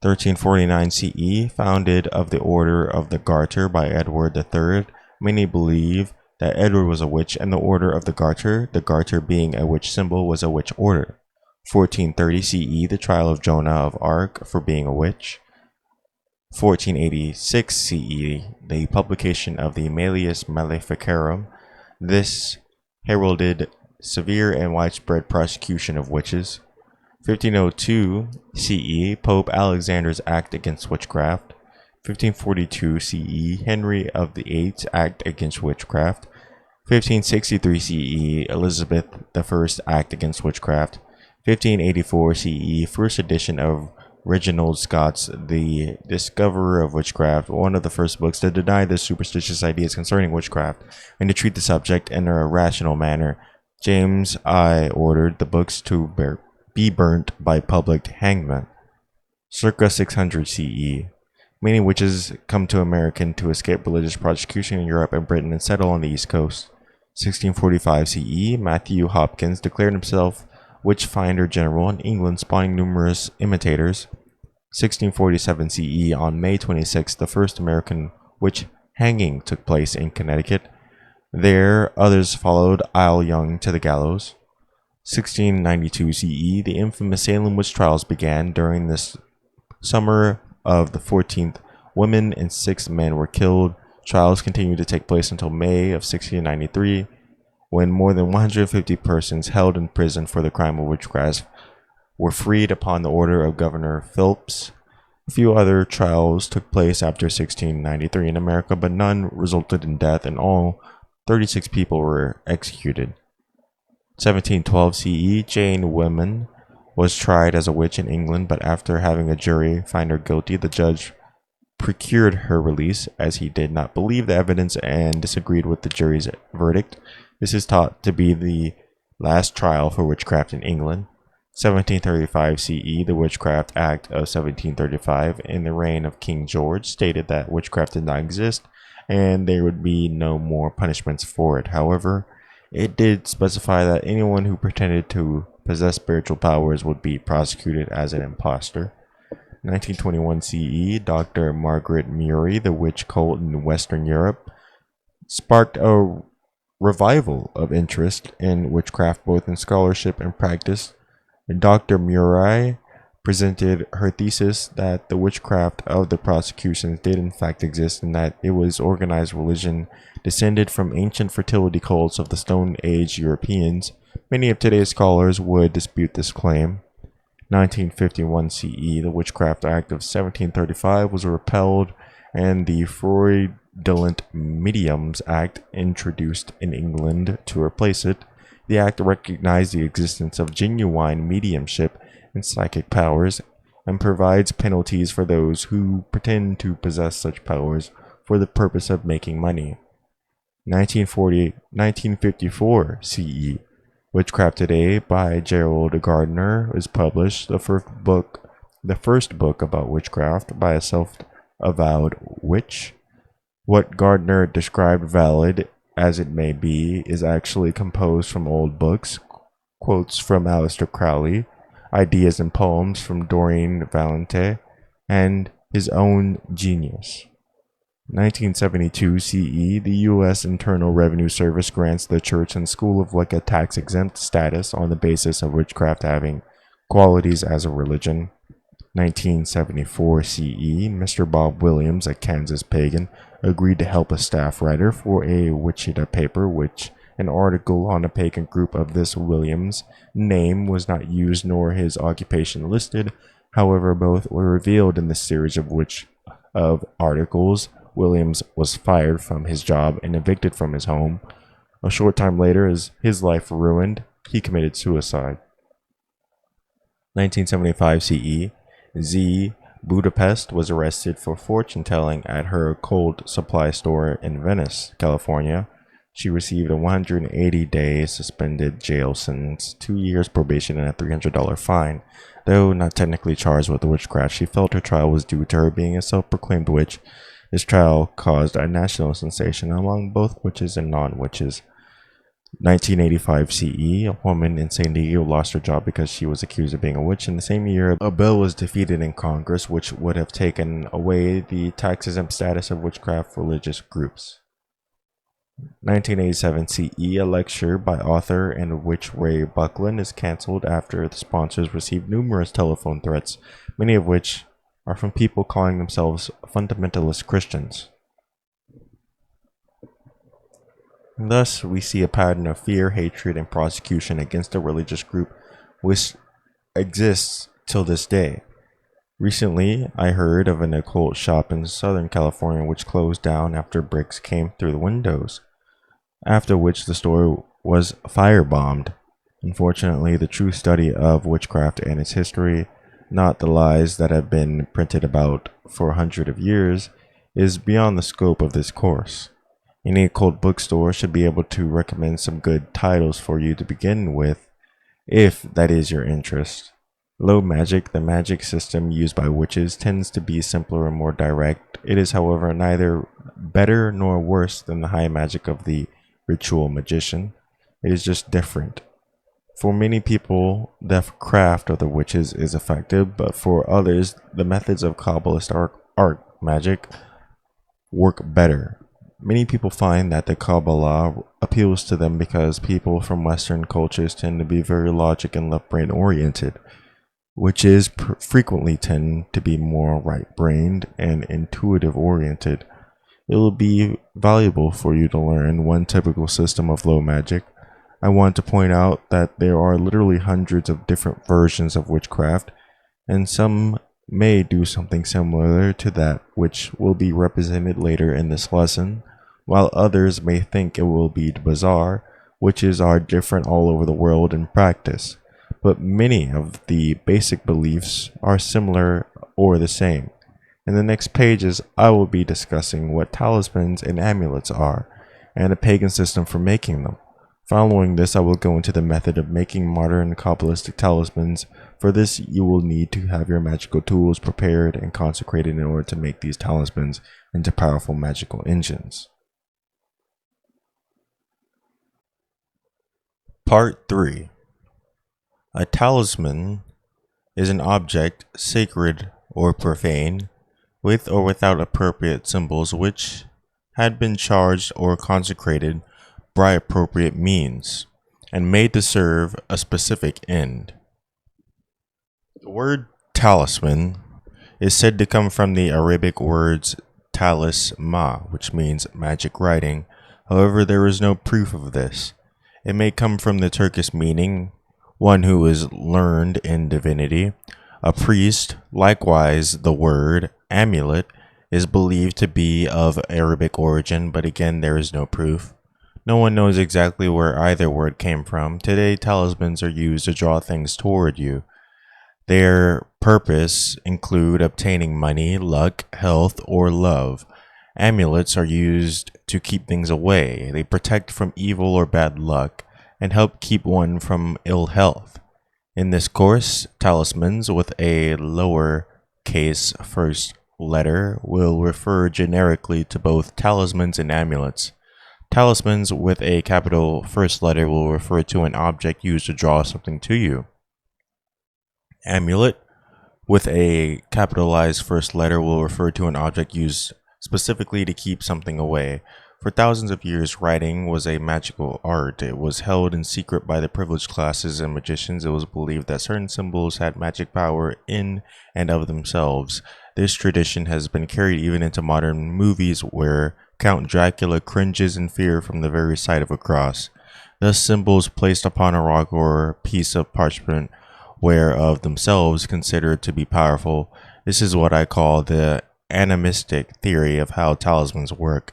1349 CE, founded of the Order of the Garter by Edward III. Many believe that Edward was a witch and the Order of the Garter being a witch symbol, was a witch order. 1430 CE, the trial of Joan of Arc for being a witch. 1486 CE, the publication of the Malleus Maleficarum. This heralded severe and widespread prosecution of witches. 1502 CE, Pope Alexander's Act against witchcraft. 1542 CE, Henry of the Eighth's Act against witchcraft. 1563 CE, Elizabeth I's Act against witchcraft. 1584 CE, first edition of Reginald Scott's The Discoverer of Witchcraft, one of the first books to deny the superstitious ideas concerning witchcraft and to treat the subject in a rational manner. James I ordered the books to be burnt by public hangman. Circa 600 CE, many witches come to America to escape religious prosecution in Europe and Britain and settle on the East Coast. 1645 CE, Matthew Hopkins declared himself Witchfinder General in England, spawning numerous imitators. 1647 CE, on May 26, the first American witch hanging took place in Connecticut. There, others followed Isle Young to the gallows. 1692 CE, the infamous Salem witch trials began. During this summer of the 14th, women and 6 men were killed. Trials continued to take place until May of 1693. When more than 150 persons held in prison for the crime of witchcraft were freed upon the order of Governor Phillips. A few other trials took place after 1693 in America, but none resulted in death. In all, 36 people were executed. 1712 CE, Jane Wyman was tried as a witch in England, but after having a jury find her guilty, the judge procured her release as he did not believe the evidence and disagreed with the jury's verdict. This is thought to be the last trial for witchcraft in England. 1735 CE, the Witchcraft Act of 1735, in the reign of King George, stated that witchcraft did not exist and there would be no more punishments for it. However, it did specify that anyone who pretended to possess spiritual powers would be prosecuted as an impostor. 1921 CE, Dr. Margaret Murray, the witch cult in Western Europe, sparked a revival of interest in witchcraft both in scholarship and practice. Dr. Murray presented her thesis that the witchcraft of the prosecutions did in fact exist and that it was organized religion descended from ancient fertility cults of the Stone Age Europeans. Many of today's scholars would dispute this claim. 1951 CE, the Witchcraft Act of 1735 was repealed and the Fraudulent Mediums Act introduced in England to replace it. The act recognized the existence of genuine mediumship and psychic powers and provides penalties for those who pretend to possess such powers for the purpose of making money. 1954 CE, Witchcraft Today by Gerald Gardner is published, the first book about witchcraft by a self-avowed witch. What Gardner described, valid as it may be, is actually composed from old books, quotes from Aleister Crowley, ideas and poems from Doreen Valiente, and his own genius. 1972 CE, the U.S. Internal Revenue Service grants the Church and School of Wicca tax-exempt status on the basis of witchcraft having qualities as a religion. 1974 CE, Mr. Bob Williams, a Kansas pagan, agreed to help a staff writer for a Wichita paper, which an article on a pagan group of this Williams' name was not used nor his occupation listed. However, both were revealed in the series of articles. Williams was fired from his job and evicted from his home. A short time later, as his life ruined, he committed suicide. 1975 CE, Z. Budapest was arrested for fortune-telling at her cold supply store in Venice, California. She received a 180-day suspended jail sentence, 2 years probation, and a $300 fine. Though not technically charged with witchcraft, she felt her trial was due to her being a self-proclaimed witch. This trial caused a national sensation among both witches and non-witches. 1985 CE, a woman in San Diego lost her job because she was accused of being a witch. In the same year, a bill was defeated in Congress which would have taken away the tax-exempt status of witchcraft religious groups. 1987 CE, a lecture by author and witch Ray Buckland is cancelled after the sponsors received numerous telephone threats, many of which are from people calling themselves fundamentalist Christians. And thus, we see a pattern of fear, hatred, and prosecution against a religious group which exists till this day. Recently, I heard of an occult shop in Southern California which closed down after bricks came through the windows, after which the store was firebombed. Unfortunately, the true study of witchcraft and its history, not the lies that have been printed about for hundreds of years, is beyond the scope of this course. Any occult bookstore should be able to recommend some good titles for you to begin with, if that is your interest. Low magic, the magic system used by witches, tends to be simpler and more direct. It is, however, neither better nor worse than the high magic of the ritual magician. It is just different. For many people, the craft of the witches is effective, but for others, the methods of Kabbalist art magic work better. Many people find that the Kabbalah appeals to them because people from Western cultures tend to be very logic and left-brain oriented. Witches frequently tend to be more right-brained and intuitive oriented. It will be valuable for you to learn one typical system of low magic. I want to point out that there are literally hundreds of different versions of witchcraft, and some may do something similar to that which will be represented later in this lesson, while others may think it will be bizarre. Witches are different all over the world in practice, but many of the basic beliefs are similar or the same. In the next pages, I will be discussing what talismans and amulets are, and a pagan system for making them. Following this, I will go into the method of making modern Kabbalistic talismans. For this, you will need to have your magical tools prepared and consecrated in order to make these talismans into powerful magical engines. Part 3. A talisman is an object, sacred or profane, with or without appropriate symbols which had been charged or consecrated by appropriate means, and made to serve a specific end. The word talisman is said to come from the Arabic words talisma, which means magic writing. However, there is no proof of this. It may come from the Turkish meaning, one who is learned in divinity, a priest. Likewise, the word amulet is believed to be of Arabic origin, but again, there is no proof. No one knows exactly where either word came from. Today, talismans are used to draw things toward you. Their purpose include obtaining money, luck, health, or love. Amulets are used to keep things away. They protect from evil or bad luck and help keep one from ill health. In this course, talismans with a lower case first letter will refer generically to both talismans and amulets. Talismans with a capital first letter will refer to an object used to draw something to you. Amulet with a capitalized first letter will refer to an object used specifically to keep something away. For thousands of years, writing was a magical art. It was held in secret by the privileged classes and magicians. It was believed that certain symbols had magic power in and of themselves. This tradition has been carried even into modern movies where Count Dracula cringes in fear from the very sight of a cross. Thus, symbols placed upon a rock or piece of parchment were of themselves considered to be powerful. This is what I call the animistic theory of how talismans work.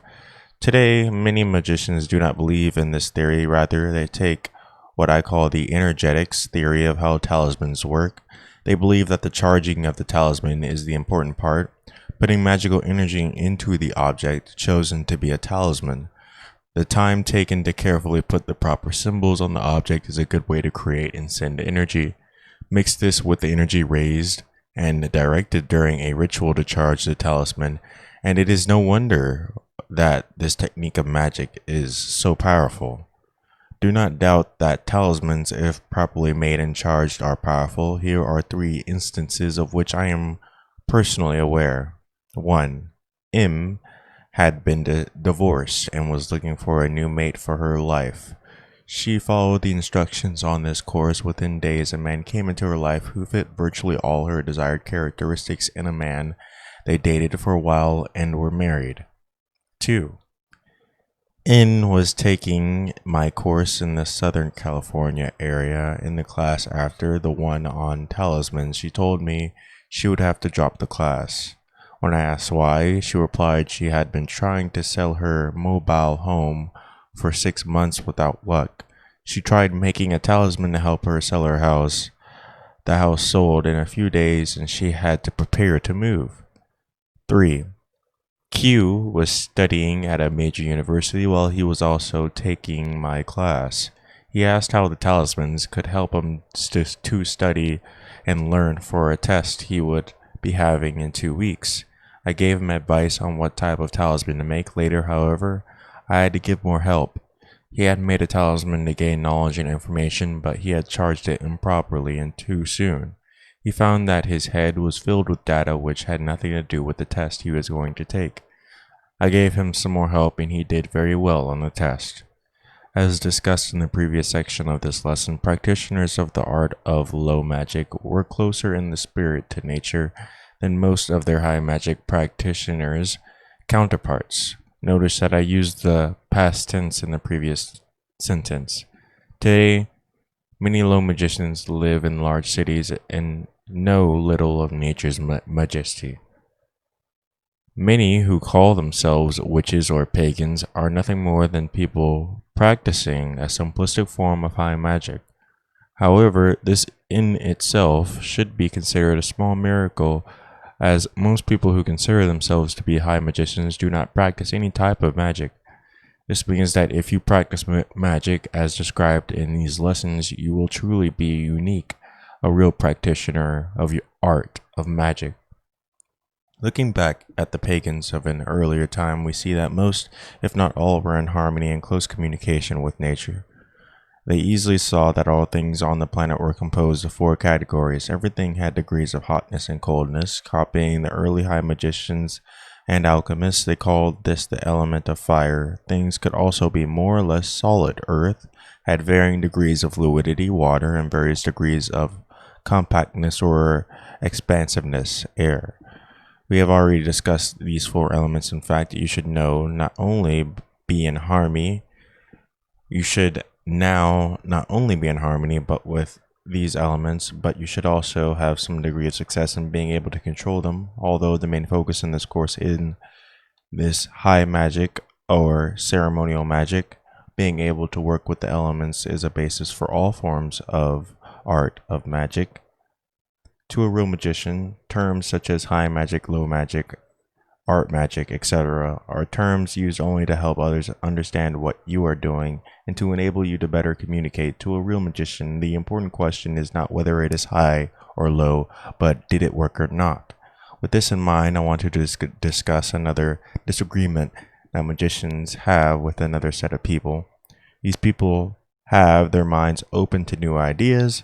Today, many magicians do not believe in this theory. Rather, they take what I call the energetics theory of how talismans work. They believe that the charging of the talisman is the important part, putting magical energy into the object chosen to be a talisman. The time taken to carefully put the proper symbols on the object is a good way to create and send energy. Mix this with the energy raised and directed during a ritual to charge the talisman, and it is no wonder that this technique of magic is so powerful. Do not doubt that talismans, if properly made and charged, are powerful. Here are 3 instances of which I am personally aware. 1. M had been divorced and was looking for a new mate for her life. She followed the instructions on this course. Within days, a man came into her life who fit virtually all her desired characteristics in a man. They dated for a while and were married. 2. N was taking my course in the Southern California area. In the class after the one on talismans, she told me she would have to drop the class. When I asked why, she replied she had been trying to sell her mobile home for 6 months without luck. She tried making a talisman to help her sell her house. The house sold in a few days and she had to prepare to move. 3. Q was studying at a major university while he was also taking my class. He asked how the talismans could help him to study and learn for a test he would be having in 2 weeks. I gave him advice on what type of talisman to make. Later, however, I had to give more help. He had made a talisman to gain knowledge and information, but he had charged it improperly and too soon. He found that his head was filled with data which had nothing to do with the test he was going to take. I gave him some more help and he did very well on the test. As discussed in the previous section of this lesson, practitioners of the art of low magic were closer in the spirit to nature than most of their high magic practitioners' counterparts. Notice that I used the past tense in the previous sentence. Today, many low magicians live in large cities and know little of nature's majesty. Many who call themselves witches or pagans are nothing more than people practicing a simplistic form of high magic. However, this in itself should be considered a small miracle as most people who consider themselves to be high magicians do not practice any type of magic. This means that if you practice magic as described in these lessons, you will truly be unique, a real practitioner of your art of magic. Looking back at the pagans of an earlier time, we see that most, if not all, were in harmony and close communication with nature. They easily saw that all things on the planet were composed of four categories. Everything had degrees of hotness and coldness. Copying the early high magicians and alchemists, they called this the element of fire. Things could also be more or less solid. Earth had varying degrees of fluidity, water, and various degrees of compactness or expansiveness, air. We have already discussed these four elements. In fact, you should know not only be in harmony, you should now not only be in harmony but with these elements, but you should also have some degree of success in being able to control them. Although the main focus in this course in this high magic or ceremonial magic, being able to work with the elements is a basis for all forms of art of magic. To a real magician, terms such as high magic, low magic, art magic, etc. are terms used only to help others understand what you are doing and to enable you to better communicate. To a real magician, the important question is not whether it is high or low, but did it work or not. With this in mind, I want to discuss another disagreement that magicians have with another set of people. These people have their minds open to new ideas,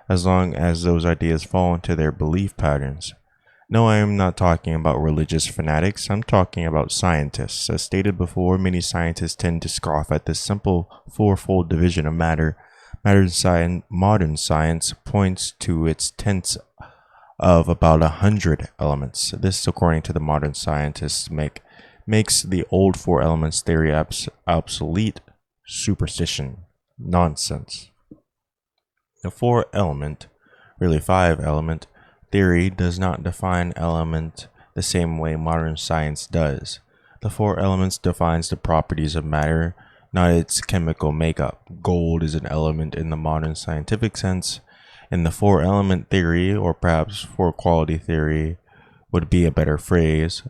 as long as those ideas fall into their belief patterns. No, I am not talking about religious fanatics. I'm talking about scientists. As stated before, many scientists tend to scoff at this simple fourfold division of matter. Modern science points to its tense of about 100 elements. This, according to the modern scientists, makes the old four elements theory obsolete, superstition, nonsense. The four element, really five element, theory does not define element the same way modern science does. The four elements defines the properties of matter, not its chemical makeup. Gold is an element in the modern scientific sense. In the four element theory, or perhaps four quality theory would be a better phrase,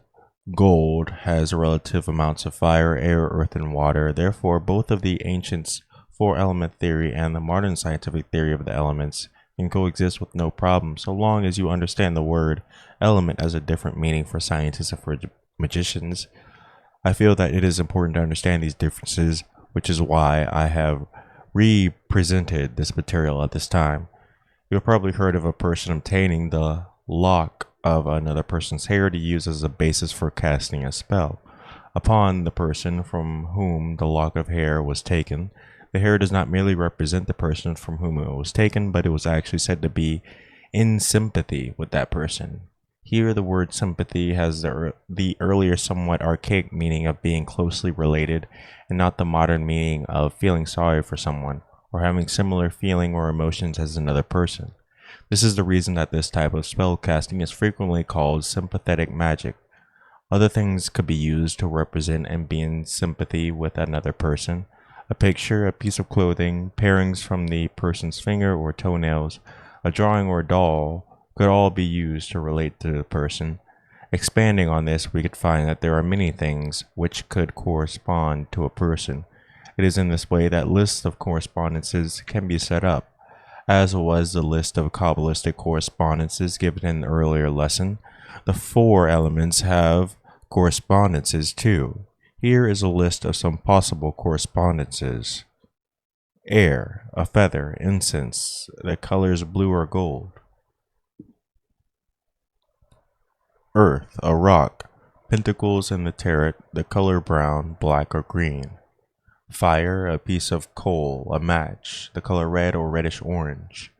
gold has relative amounts of fire, air, earth, and water. Therefore, both of the ancients' four element theory and the modern scientific theory of the elements can coexist with no problem, so long as you understand the word element as a different meaning for scientists and for magicians. I feel that it is important to understand these differences, which is why I have represented this material at this time. You have probably heard of a person obtaining the lock of another person's hair to use as a basis for casting a spell. Upon the person from whom the lock of hair was taken, the hair does not merely represent the person from whom it was taken, but it was actually said to be in sympathy with that person. Here, the word sympathy has the earlier somewhat archaic meaning of being closely related, and not the modern meaning of feeling sorry for someone, or having similar feeling or emotions as another person. This is the reason that this type of spell casting is frequently called sympathetic magic. Other things could be used to represent and be in sympathy with another person. A picture, a piece of clothing, pairings from the person's finger or toenails, a drawing or doll could all be used to relate to the person. Expanding on this, we could find that there are many things which could correspond to a person. It is in this way that lists of correspondences can be set up, as was the list of Kabbalistic correspondences given in the earlier lesson. The four elements have correspondences too. Here is a list of some possible correspondences. Air, a feather, incense, the colors blue or gold. Earth, a rock, pentacles in the tarot, the color brown, black, or green. Fire, a piece of coal, a match, the color red or reddish orange.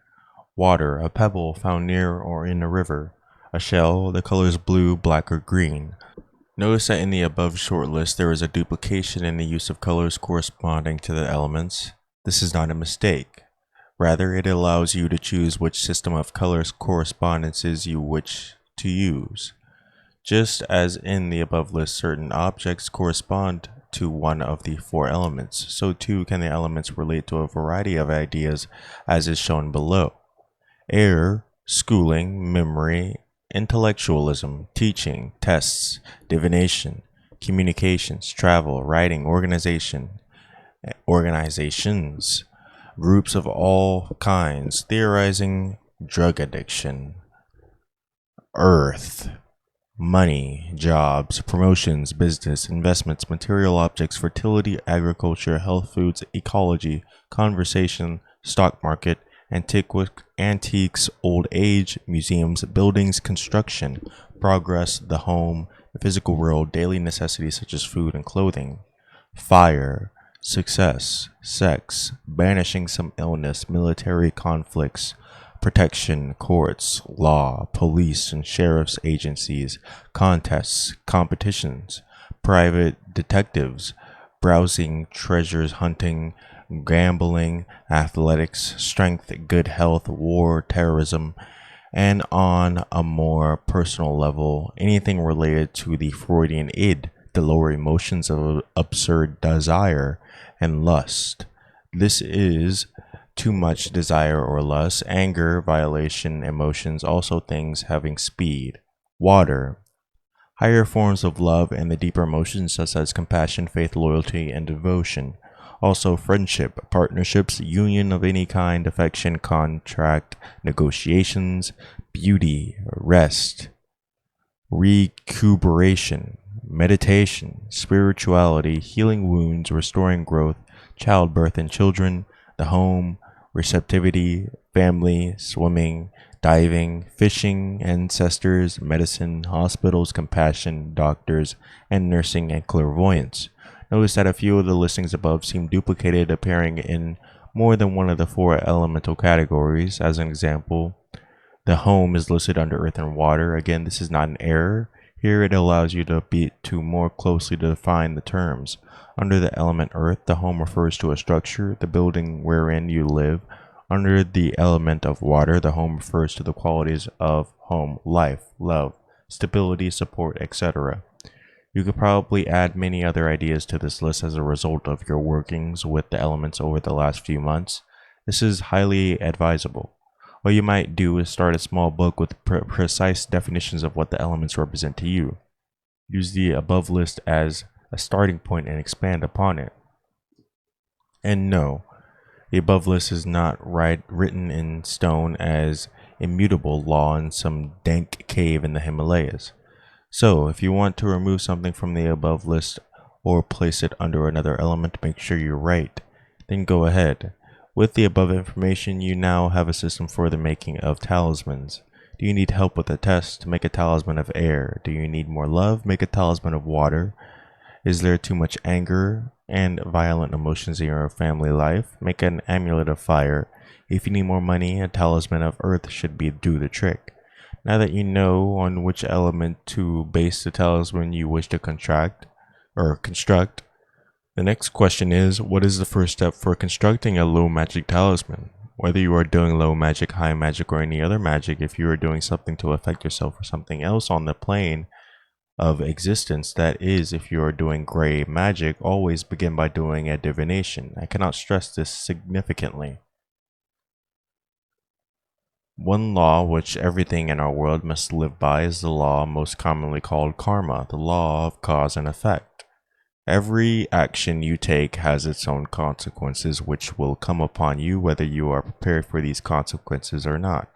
Water, a pebble found near or in a river. A shell, the colors blue, black, or green. Notice that in the above short list there is a duplication in the use of colors corresponding to the elements. This is not a mistake. Rather, it allows you to choose which system of colors correspondences you wish to use. Just as in the above list certain objects correspond to one of the four elements, so too can the elements relate to a variety of ideas as is shown below. Air, schooling, memory, intellectualism, teaching, tests, divination, communications, travel, writing, organizations, groups of all kinds, theorizing, drug addiction, earth, money, jobs, promotions, business, investments, material objects, fertility, agriculture, health, foods, ecology, conversation, stock market, antiques, old age, museums, buildings, construction, progress, the home, the physical world, daily necessities such as food and clothing, fire, success, sex, banishing some illness, military conflicts, protection, courts, law, police and sheriff's agencies, contests, competitions, private detectives, browsing, treasures hunting, gambling, athletics, strength, good health, war, terrorism, and on a more personal level, anything related to the Freudian id, the lower emotions of absurd desire and lust. This is too much desire or lust, anger, violation, emotions, also things having speed. Water, higher forms of love and the deeper emotions such as compassion, faith, loyalty, and devotion. Also friendship, partnerships, union of any kind, affection, contract, negotiations, beauty, rest, recuperation, meditation, spirituality, healing wounds, restoring growth, childbirth and children, the home, receptivity, family, swimming, diving, fishing, ancestors, medicine, hospitals, compassion, doctors, and nursing and clairvoyance. Notice that a few of the listings above seem duplicated, appearing in more than one of the four elemental categories. As an example, the home is listed under earth and water. Again, this is not an error. Here it allows you to more closely define the terms. Under the element earth, the home refers to a structure, the building wherein you live. Under the element of water, the home refers to the qualities of home, life, love, stability, support, etc. You could probably add many other ideas to this list as a result of your workings with the elements over the last few months. This is highly advisable. What you might do is start a small book with precise definitions of what the elements represent to you. Use the above list as a starting point and expand upon it. And no, the above list is not written in stone as immutable law in some dank cave in the Himalayas. So, if you want to remove something from the above list or place it under another element, make sure you're right. Then go ahead. With the above information, you now have a system for the making of talismans. Do you need help with a test? Make a talisman of air. Do you need more love? Make a talisman of water. Is there too much anger and violent emotions in your family life? Make an amulet of fire. If you need more money, a talisman of earth should do the trick. Now that you know on which element to base the talisman you wish to construct, the next question is, what is the first step for constructing a low magic talisman? Whether you are doing low magic, high magic, or any other magic, if you are doing something to affect yourself or something else on the plane of existence, that is, if you are doing gray magic, always begin by doing a divination. I cannot stress this significantly. One law which everything in our world must live by is the law most commonly called karma, the law of cause and effect. Every action you take has its own consequences which will come upon you whether you are prepared for these consequences or not.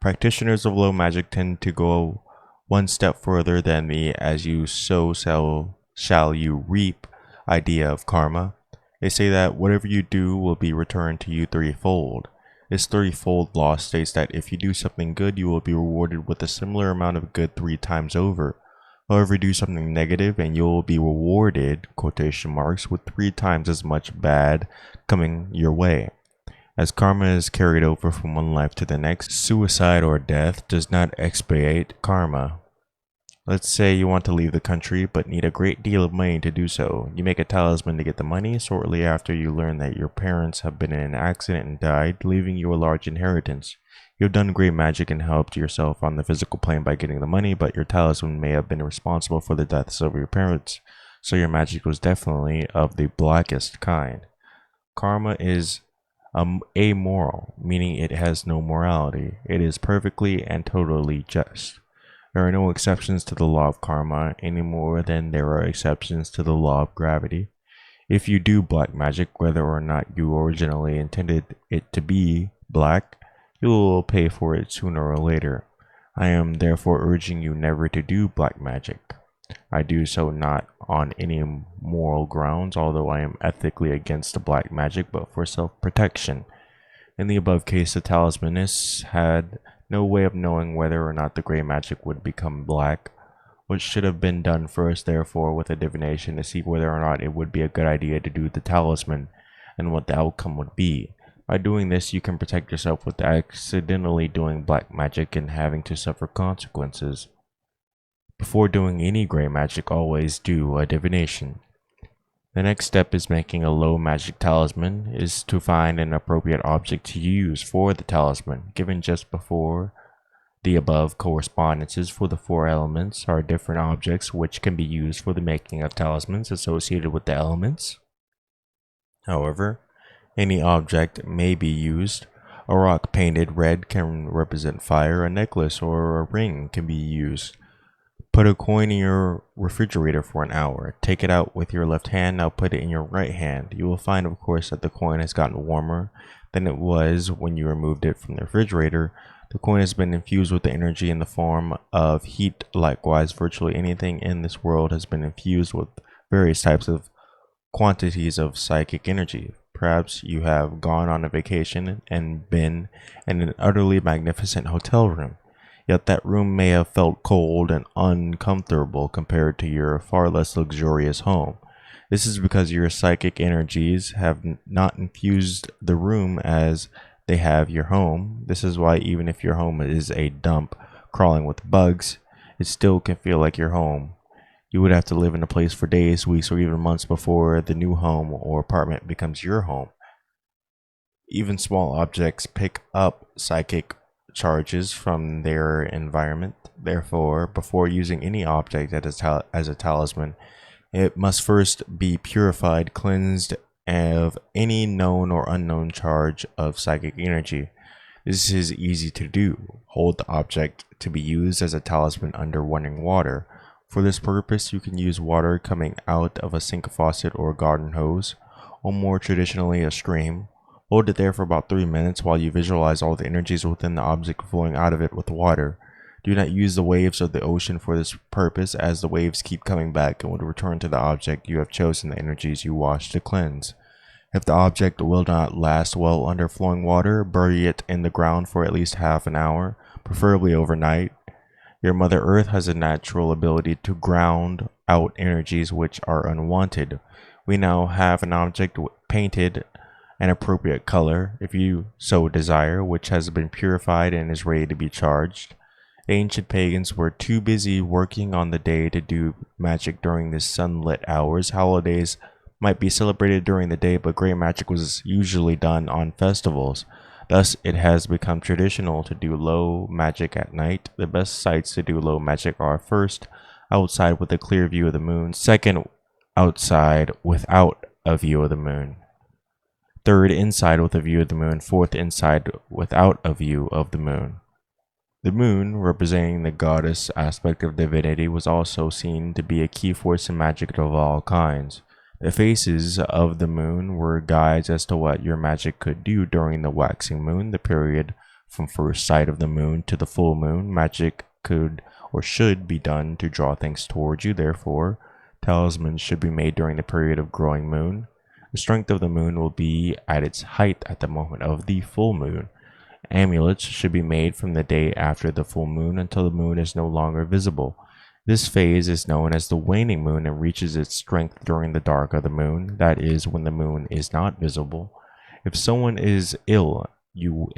Practitioners of low magic tend to go one step further than the as you sow shall you reap idea of karma. They say that whatever you do will be returned to you threefold. This threefold law states that if you do something good, you will be rewarded with a similar amount of good 3 times over. However, do something negative and you'll be rewarded, quotation marks, with 3 times as much bad coming your way. As karma is carried over from one life to the next, suicide or death does not expiate karma. Let's say you want to leave the country but need a great deal of money to do so. You make a talisman to get the money. Shortly after, you learn that your parents have been in an accident and died, leaving you a large inheritance. You have done great magic and helped yourself on the physical plane by getting the money, but your talisman may have been responsible for the deaths of your parents, so your magic was definitely of the blackest kind. Karma is amoral, meaning it has no morality. It is perfectly and totally just. There are no exceptions to the law of karma any more than there are exceptions to the law of gravity. If you do black magic, whether or not you originally intended it to be black, you will pay for it sooner or later. I am therefore urging you never to do black magic. I do so not on any moral grounds, although I am ethically against black magic, but for self-protection. In the above case, the talismanists had no way of knowing whether or not the gray magic would become black, which should have been done first, therefore, with a divination to see whether or not it would be a good idea to do the talisman, and what the outcome would be. By doing this, you can protect yourself with accidentally doing black magic and having to suffer consequences. Before doing any gray magic, always do a divination. The next step is making a low magic talisman is to find an appropriate object to use for the talisman. Given just before the above correspondences for the four elements are different objects which can be used for the making of talismans associated with the elements. However, any object may be used. A rock painted red can represent fire, a necklace or a ring can be used. Put a coin in your refrigerator for an hour. Take it out with your left hand, now put it in your right hand. You will find, of course, that the coin has gotten warmer than it was when you removed it from the refrigerator. The coin has been infused with the energy in the form of heat. Likewise, virtually anything in this world has been infused with various types of quantities of psychic energy. Perhaps you have gone on a vacation and been in an utterly magnificent hotel room. Yet that room may have felt cold and uncomfortable compared to your far less luxurious home. This is because your psychic energies have not infused the room as they have your home. This is why even if your home is a dump crawling with bugs, it still can feel like your home. You would have to live in a place for days, weeks, or even months before the new home or apartment becomes your home. Even small objects pick up psychic charges from their environment. Therefore, before using any object as a talisman, it must first be purified, cleansed of any known or unknown charge of psychic energy. This is easy to do. Hold the object to be used as a talisman under running water. For this purpose, you can use water coming out of a sink faucet or garden hose, or more traditionally, a stream. Hold it there for about 3 minutes while you visualize all the energies within the object flowing out of it with water. Do not use the waves of the ocean for this purpose, as the waves keep coming back and would return to the object you have chosen the energies you wash to cleanse. If the object will not last well under flowing water, bury it in the ground for at least half an hour, preferably overnight. Your Mother Earth has a natural ability to ground out energies which are unwanted. We now have an object painted an appropriate color, if you so desire, which has been purified and is ready to be charged. The ancient pagans were too busy working on the day to do magic during the sunlit hours. Holidays might be celebrated during the day, but great magic was usually done on festivals. Thus, it has become traditional to do low magic at night. The best sites to do low magic are first, outside with a clear view of the moon. Second, outside without a view of the moon. Third, inside with a view of the moon. Fourth, inside without a view of the moon. The moon, representing the goddess aspect of divinity, was also seen to be a key force in magic of all kinds. The phases of the moon were guides as to what your magic could do during the waxing moon, the period from first sight of the moon to the full moon. Magic could or should be done to draw things towards you. Therefore, talismans should be made during the period of growing moon. The strength of the moon will be at its height at the moment of the full moon. Amulets should be made from the day after the full moon until the moon is no longer visible. This phase is known as the waning moon and reaches its strength during the dark of the moon, that is, when the moon is not visible. If someone is ill you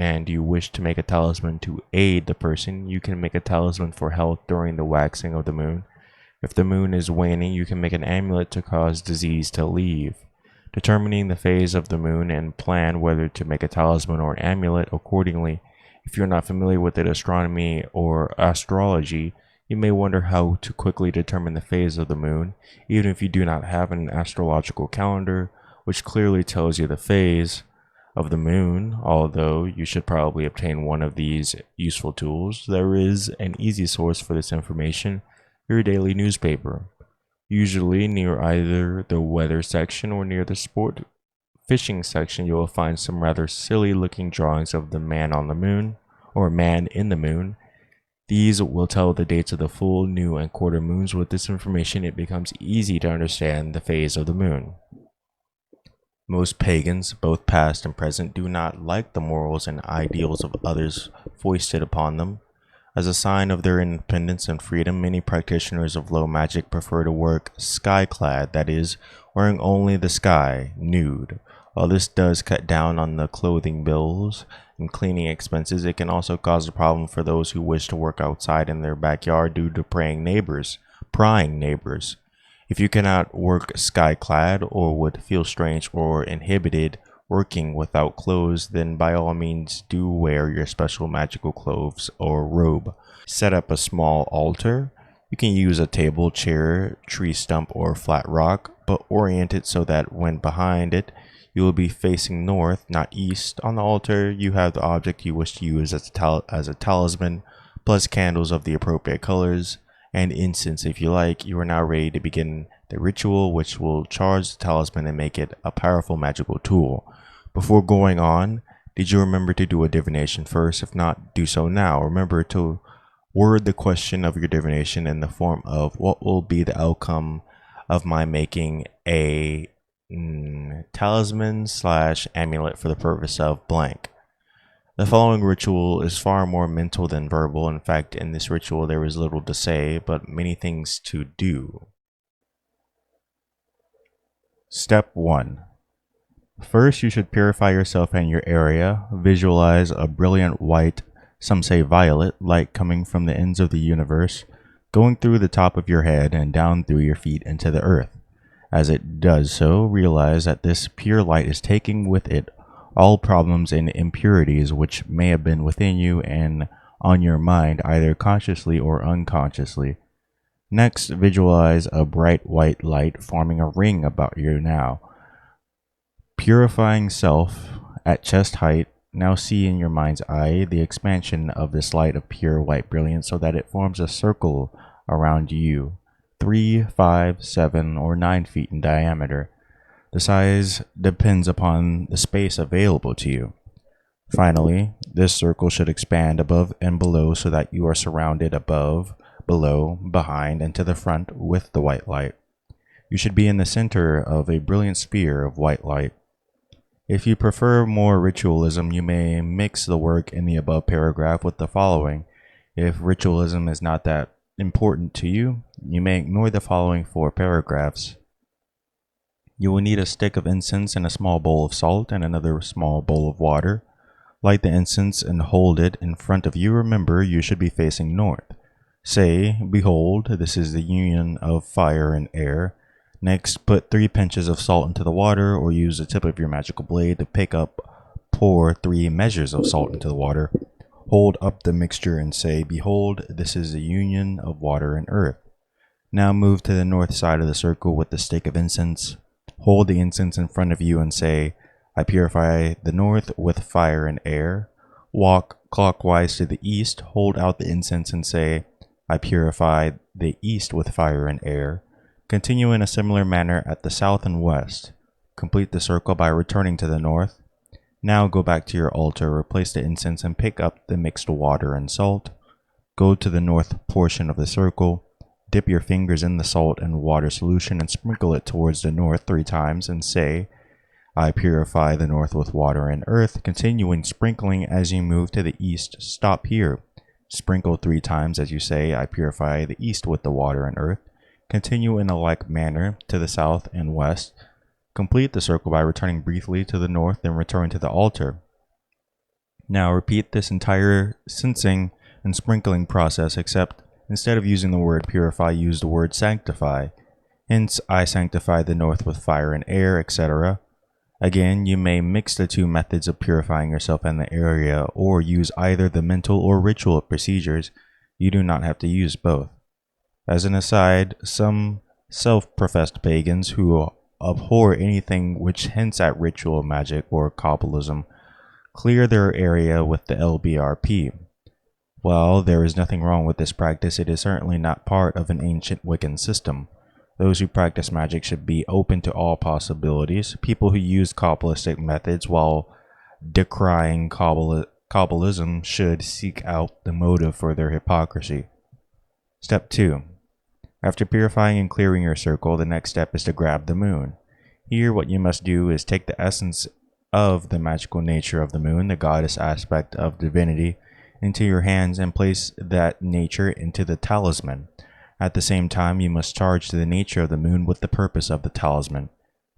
wish to make a talisman to aid the person, you can make a talisman for health during the waxing of the moon. If the moon is waning, you can make an amulet to cause disease to leave. Determining the phase of the moon and plan whether to make a talisman or an amulet accordingly. If you're not familiar with astronomy or astrology, you may wonder how to quickly determine the phase of the moon, even if you do not have an astrological calendar, which clearly tells you the phase. of the moon. Although you should probably obtain one of these useful tools, there is an easy source for this information: your daily newspaper. Usually near either the weather section or near the sport fishing section, you will find some rather silly looking drawings of the man on the moon, or man in the moon. These will tell the dates of the full, new, and quarter moons. With this information, it becomes easy to understand the phase of the moon. Most pagans, both past and present, do not like the morals and ideals of others foisted upon them. As a sign of their independence and freedom, many practitioners of low magic prefer to work sky-clad, that is, wearing only the sky, nude. While this does cut down on the clothing bills and cleaning expenses, it can also cause a problem for those who wish to work outside in their backyard due to prying neighbors. If you cannot work sky-clad or would feel strange or inhibited working without clothes, then by all means do wear your special magical clothes or robe. Set up a small altar. You can use a table, chair, tree stump, or flat rock, but orient it so that when behind it, you will be facing north, not east. On the altar, you have the object you wish to use as a talisman, plus candles of the appropriate colors, and incense if you like. You are now ready to begin the ritual, which will charge the talisman and make it a powerful magical tool. Before going on, did you remember to do a divination first? If not, do so now. Remember to word the question of your divination in the form of: what will be the outcome of my making a talisman / amulet for the purpose of blank? The following ritual is far more mental than verbal. In fact, in this ritual there is little to say, but many things to do. Step 1. First, you should purify yourself and your area. Visualize a brilliant white, some say violet, light coming from the ends of the universe, going through the top of your head and down through your feet into the earth. As it does so, realize that this pure light is taking with it all problems and impurities which may have been within you and on your mind, either consciously or unconsciously. Next, visualize a bright white light forming a ring about you now. Purifying self at chest height, now see in your mind's eye the expansion of this light of pure white brilliance so that it forms a circle around you, 3, 5, 7, or 9 feet in diameter. The size depends upon the space available to you. Finally, this circle should expand above and below so that you are surrounded above, below, behind, and to the front with the white light. You should be in the center of a brilliant sphere of white light. If you prefer more ritualism, you may mix the work in the above paragraph with the following. If ritualism is not that important to you, you may ignore the following 4 paragraphs. You will need a stick of incense and a small bowl of salt and another small bowl of water. Light the incense and hold it in front of you. Remember, you should be facing north. Say, "Behold, this is the union of fire and air." Next, put 3 pinches of salt into the water, or use the tip of your magical blade to pour 3 measures of salt into the water. Hold up the mixture and say, "Behold, this is the union of water and earth." Now move to the north side of the circle with the stick of incense. Hold the incense in front of you and say, "I purify the north with fire and air." Walk clockwise to the east. Hold out the incense and say, "I purify the east with fire and air." Continue in a similar manner at the south and west. Complete the circle by returning to the north. Now go back to your altar, replace the incense, and pick up the mixed water and salt. Go to the north portion of the circle. Dip your fingers in the salt and water solution and sprinkle it towards the north 3 times and say, "I purify the north with water and earth." Continuing sprinkling as you move to the east. Stop here. Sprinkle 3 times as you say, "I purify the east with the water and earth." Continue in a like manner to the south and west. Complete the circle by returning briefly to the north, then return to the altar. Now repeat this entire censing and sprinkling process, except instead of using the word purify, use the word sanctify. Hence, "I sanctify the north with fire and air," etc. Again, you may mix the 2 methods of purifying yourself and the area, or use either the mental or ritual procedures. You do not have to use both. As an aside, some self-professed pagans who abhor anything which hints at ritual magic or Kabbalism clear their area with the LBRP. While there is nothing wrong with this practice, it is certainly not part of an ancient Wiccan system. Those who practice magic should be open to all possibilities. People who use Kabbalistic methods while decrying Kabbalism should seek out the motive for their hypocrisy. Step 2. After purifying and clearing your circle, the next step is to grab the moon. Here, what you must do is take the essence of the magical nature of the moon, the goddess aspect of divinity, into your hands and place that nature into the talisman. At the same time, you must charge the nature of the moon with the purpose of the talisman.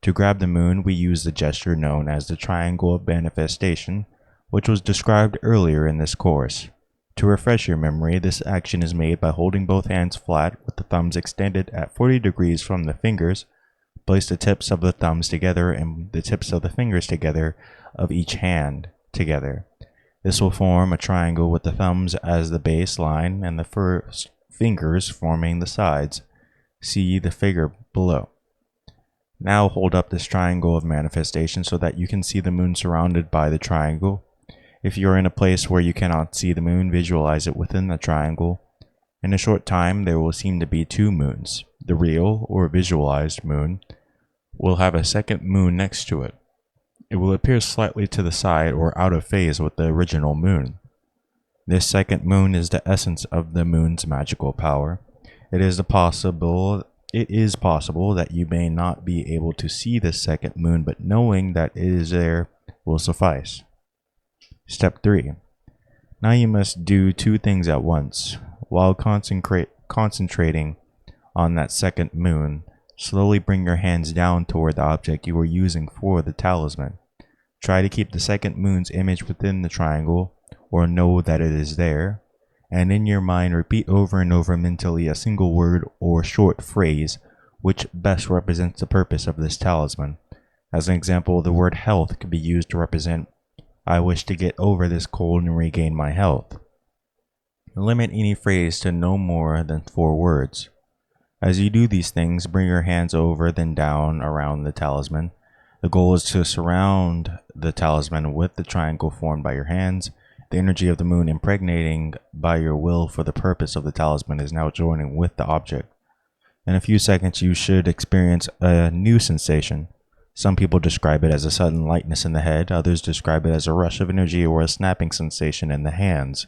To grab the moon, we use the gesture known as the triangle of manifestation, which was described earlier in this course. To refresh your memory, this action is made by holding both hands flat with the thumbs extended at 40 degrees from the fingers. Place the tips of the thumbs together and the tips of the fingers together of each hand together. This will form a triangle with the thumbs as the base line and the first fingers forming the sides. See the figure below. Now hold up this triangle of manifestation so that you can see the moon surrounded by the triangle. If you are in a place where you cannot see the moon, visualize it within the triangle. In a short time, there will seem to be two moons. The real, or visualized moon, will have a second moon next to it. It will appear slightly to the side or out of phase with the original moon. This second moon is the essence of the moon's magical power. It is possible that you may not be able to see this second moon, but knowing that it is there will suffice. Step 3. Now you must do two things at once. While concentrating on that second moon, slowly bring your hands down toward the object you are using for the talisman. Try to keep the second moon's image within the triangle, or know that it is there, and in your mind repeat over and over mentally a single word or short phrase which best represents the purpose of this talisman. As an example, the word health could be used to represent, I wish to get over this cold and regain my health. Limit any phrase to no more than 4 words. As you do these things, bring your hands over then down around the talisman. The goal is to surround the talisman with the triangle formed by your hands. The energy of the moon impregnating by your will for the purpose of the talisman is now joining with the object. In a few seconds, you should experience a new sensation. Some people describe it as a sudden lightness in the head. Others describe it as a rush of energy or a snapping sensation in the hands.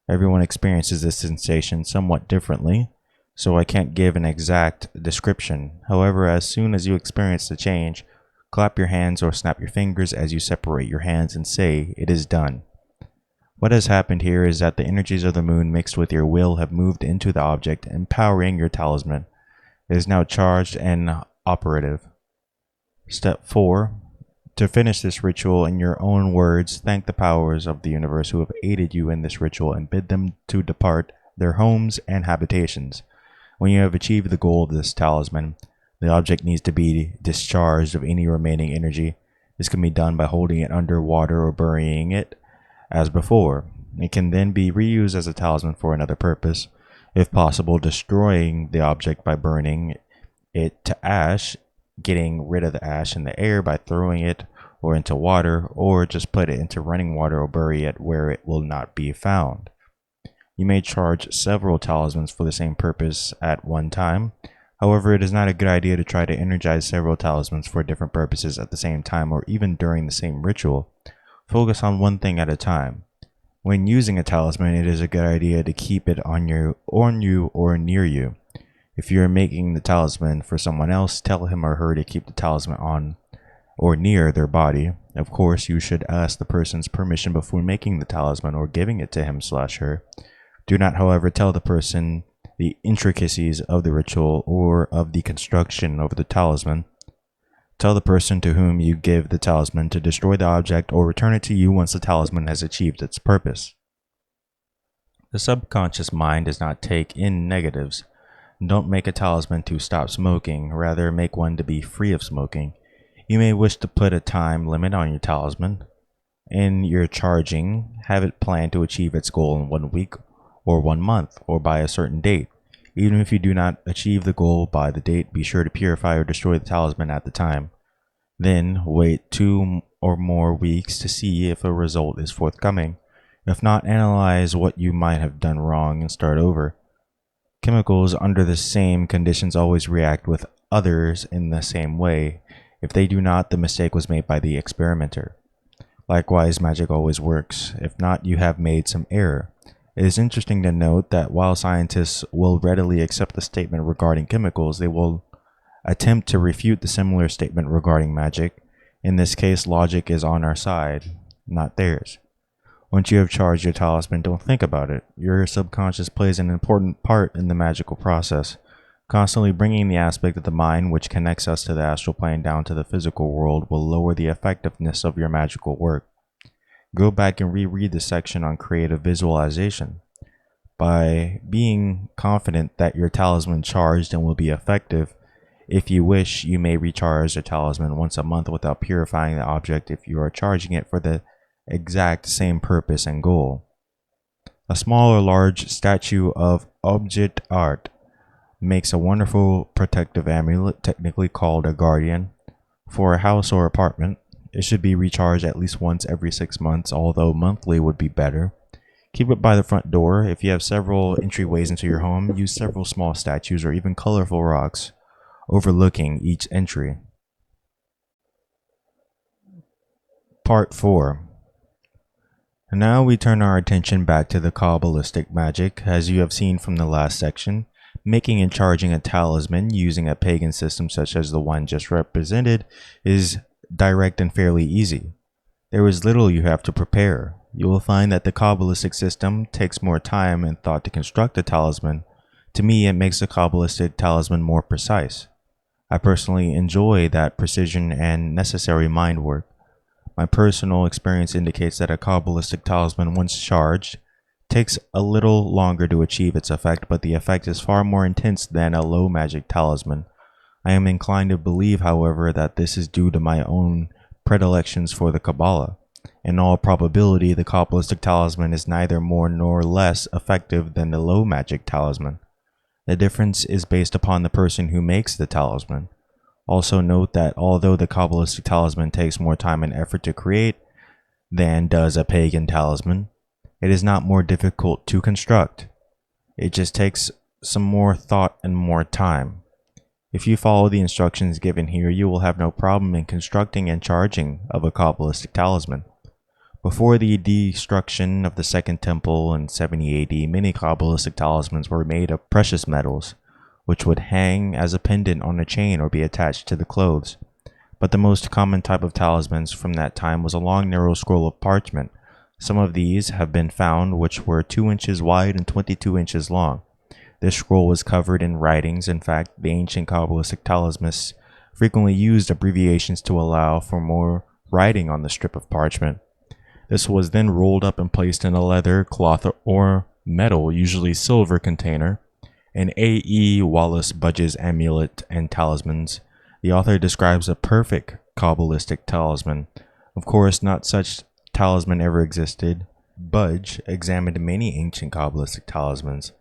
Everyone experiences this sensation somewhat differently, so I can't give an exact description. However, as soon as you experience the change, clap your hands or snap your fingers as you separate your hands and say, "It is done." What has happened here is that the energies of the moon mixed with your will have moved into the object, empowering your talisman. It is now charged and operative. Step 4. To finish this ritual in your own words, thank the powers of the universe who have aided you in this ritual and bid them to depart their homes and habitations. When you have achieved the goal of this talisman, the object needs to be discharged of any remaining energy. This can be done by holding it under water or burying it as before. It can then be reused as a talisman for another purpose. If possible, destroying the object by burning it to ash, getting rid of the ash in the air by throwing it or into water, or just put it into running water or bury it where it will not be found. You may charge several talismans for the same purpose at one time. However, it is not a good idea to try to energize several talismans for different purposes at the same time or even during the same ritual. Focus on one thing at a time. When using a talisman, it is a good idea to keep it on you or near you. If you are making the talisman for someone else, tell him or her to keep the talisman on or near their body. Of course, you should ask the person's permission before making the talisman or giving it to him/her. Do not, however, tell the person the intricacies of the ritual or of the construction of the talisman. Tell the person to whom you give the talisman to destroy the object or return it to you once the talisman has achieved its purpose. The subconscious mind does not take in negatives. Don't make a talisman to stop smoking, rather make one to be free of smoking. You may wish to put a time limit on your talisman. In your charging, have it planned to achieve its goal in 1 week or 1 month or by a certain date. Even if you do not achieve the goal by the date, be sure to purify or destroy the talisman at the time. Then wait 2 or more weeks to see if a result is forthcoming. If not, analyze what you might have done wrong and start over. Chemicals under the same conditions always react with others in the same way. If they do not, the mistake was made by the experimenter. Likewise, magic always works. If not, you have made some error. It is interesting to note that while scientists will readily accept the statement regarding chemicals, they will attempt to refute the similar statement regarding magic. In this case, logic is on our side, not theirs. Once you have charged your talisman, don't think about it. Your subconscious plays an important part in the magical process, constantly bringing the aspect of the mind which connects us to the astral plane down to the physical world will lower the effectiveness of your magical work. Go back and reread the section on creative visualization. By being confident that your talisman charged and will be effective, if you wish, you may recharge your talisman once a month without purifying the object if you are charging it for the exact same purpose and goal. A small or large statue of object art makes a wonderful protective amulet, technically called a guardian, for a house or apartment. It should be recharged at least once every 6 months, although monthly would be better. Keep it by the front door. If you have several entryways into your home, use several small statues or even colorful rocks overlooking each entry. Part 4. Now we turn our attention back to the Kabbalistic magic. As you have seen from the last section, making and charging a talisman using a pagan system such as the one just represented is direct and fairly easy. There is little you have to prepare. You will find that the Kabbalistic system takes more time and thought to construct a talisman. To me, it makes the Kabbalistic talisman more precise. I personally enjoy that precision and necessary mind work. My personal experience indicates that a Kabbalistic talisman, once charged, takes a little longer to achieve its effect, but the effect is far more intense than a low magic talisman. I am inclined to believe, however, that this is due to my own predilections for the Kabbalah. In all probability, the Kabbalistic talisman is neither more nor less effective than the low magic talisman. The difference is based upon the person who makes the talisman. Also note that although the Kabbalistic talisman takes more time and effort to create than does a pagan talisman, it is not more difficult to construct. It just takes some more thought and more time. If you follow the instructions given here, you will have no problem in constructing and charging of a Kabbalistic talisman. Before the destruction of the Second Temple in 70 AD, many Kabbalistic talismans were made of precious metals, which would hang as a pendant on a chain or be attached to the clothes. But the most common type of talismans from that time was a long narrow scroll of parchment. Some of these have been found which were 2 inches wide and 22 inches long. This scroll was covered in writings. In fact, the ancient Kabbalistic talismans frequently used abbreviations to allow for more writing on the strip of parchment. This was then rolled up and placed in a leather, cloth, or metal, usually silver container. In A.E. Wallace Budge's Amulet and Talismans, the author describes a perfect Kabbalistic talisman. Of course, not such talisman ever existed. Budge examined many ancient Kabbalistic talismans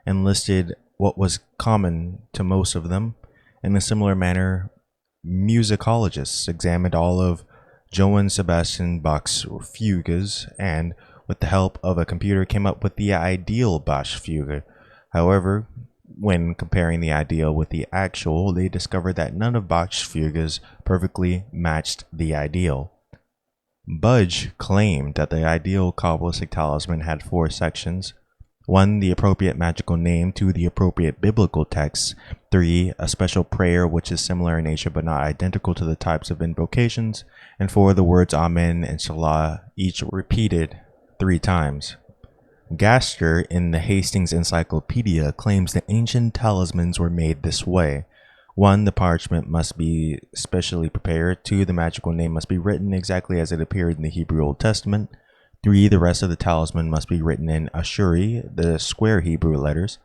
and listed what was common to most of them. In a similar manner, musicologists examined all of Johann Sebastian Bach's fugues and, with the help of a computer, came up with the ideal Bach fugue. However, when comparing the ideal with the actual, they discovered that none of Bach's fugues perfectly matched the ideal. Budge claimed that the ideal Kabbalistic talisman had 4 sections. 1. The appropriate magical name. 2. The appropriate biblical text. 3. A special prayer which is similar in nature but not identical to the types of invocations. And 4. The words Amen and Salah, each repeated 3 times. Gaster in the Hastings Encyclopedia claims that ancient talismans were made this way. 1. The parchment must be specially prepared. 2. The magical name must be written exactly as it appeared in the Hebrew Old Testament. 3. The rest of the talisman must be written in Ashuri, the square Hebrew letters.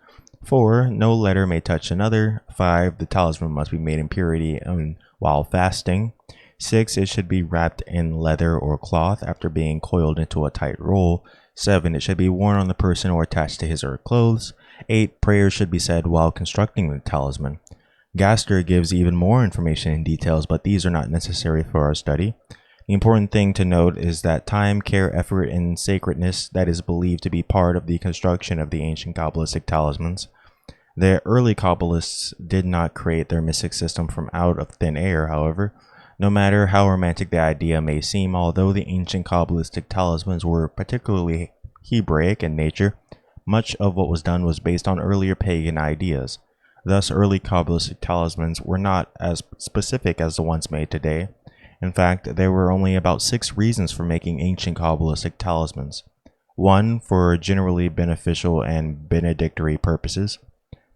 4. No letter may touch another. 5. The talisman must be made in purity and while fasting. 6. It should be wrapped in leather or cloth after being coiled into a tight roll. 7. It should be worn on the person or attached to his or her clothes. 8. Prayers should be said while constructing the talisman. Gaster gives even more information and details, but these are not necessary for our study. The important thing to note is that time, care, effort, and sacredness that is believed to be part of the construction of the ancient Kabbalistic talismans. The early Kabbalists did not create their mystic system from out of thin air, however. No matter how romantic the idea may seem, although the ancient Kabbalistic talismans were particularly Hebraic in nature, much of what was done was based on earlier pagan ideas. Thus, early Kabbalistic talismans were not as specific as the ones made today. In fact, there were only about 6 reasons for making ancient Kabbalistic talismans. 1. For generally beneficial and benedictory purposes.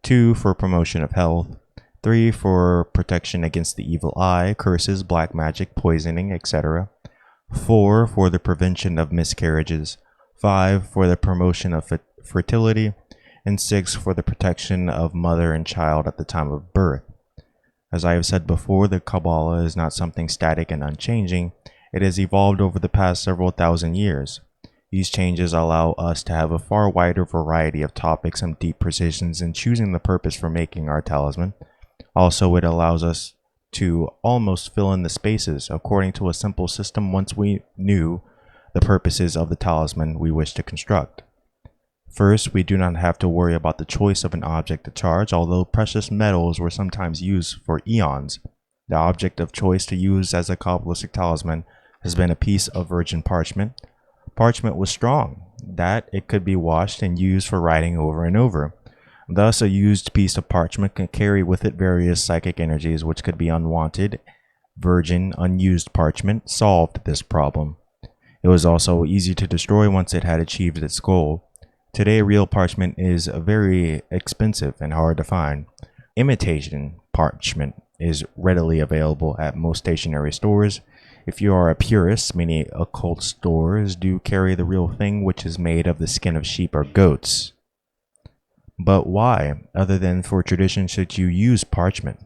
2. For promotion of health. 3. For protection against the evil eye, curses, black magic, poisoning, etc. 4. For the prevention of miscarriages. 5. For the promotion of fertility. And 6. For the protection of mother and child at the time of birth. As I have said before, the Kabbalah is not something static and unchanging. It has evolved over the past several thousand years. These changes allow us to have a far wider variety of topics and deep precisions in choosing the purpose for making our talisman. Also, it allows us to almost fill in the spaces according to a simple system once we knew the purposes of the talisman we wish to construct. First, we do not have to worry about the choice of an object to charge, although precious metals were sometimes used for eons. The object of choice to use as a Kabbalistic talisman has been a piece of virgin parchment. Parchment was strong, that it could be washed and used for writing over and over. Thus, a used piece of parchment can carry with it various psychic energies which could be unwanted. Virgin, unused parchment solved this problem. It was also easy to destroy once it had achieved its goal. Today, real parchment is very expensive and hard to find. Imitation parchment is readily available at most stationery stores. If you are a purist, many occult stores do carry the real thing, which is made of the skin of sheep or goats. But why, other than for tradition, should you use parchment?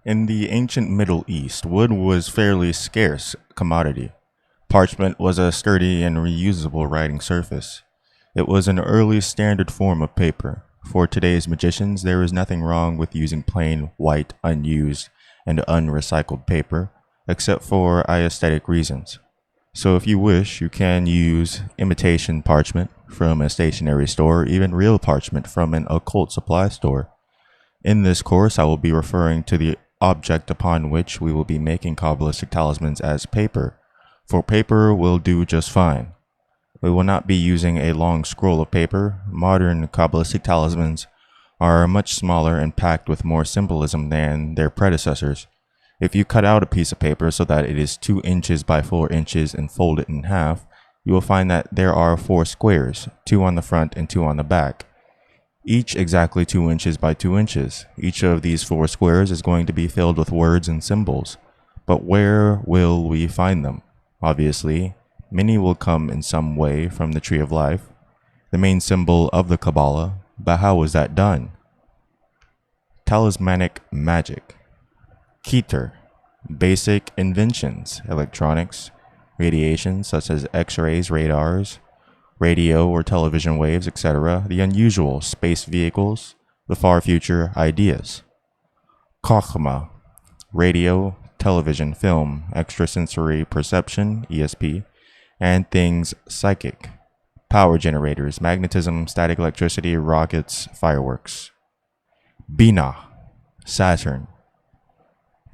In the ancient Middle East, wood was fairly scarce commodity. Parchment was a sturdy and reusable writing surface. It was an early standard form of paper. For today's magicians, there is nothing wrong with using plain, white, unused, and unrecycled paper, except for aesthetic reasons. So if you wish, you can use imitation parchment from a stationery store, or even real parchment from an occult supply store. In this course, I will be referring to the object upon which we will be making Kabbalistic talismans as paper, for paper will do just fine. We will not be using a long scroll of paper. Modern Kabbalistic talismans are much smaller and packed with more symbolism than their predecessors. If you cut out a piece of paper so that it is 2 inches by 4 inches and fold it in half, you will find that there are 4 squares, 2 on the front and 2 on the back, each exactly 2 inches by 2 inches. Each of these 4 squares is going to be filled with words and symbols. But where will we find them? Obviously, many will come in some way from the Tree of Life, the main symbol of the Kabbalah. But how is that done? Talismanic magic. Keter. Basic inventions, electronics, radiation such as X-rays, radars, radio or television waves, etc. The unusual, space vehicles, the far future, ideas. Chokhmah. Radio, television, film, extrasensory perception, ESP, and things psychic. Power generators, magnetism, static electricity, rockets, fireworks. Bina. Saturn.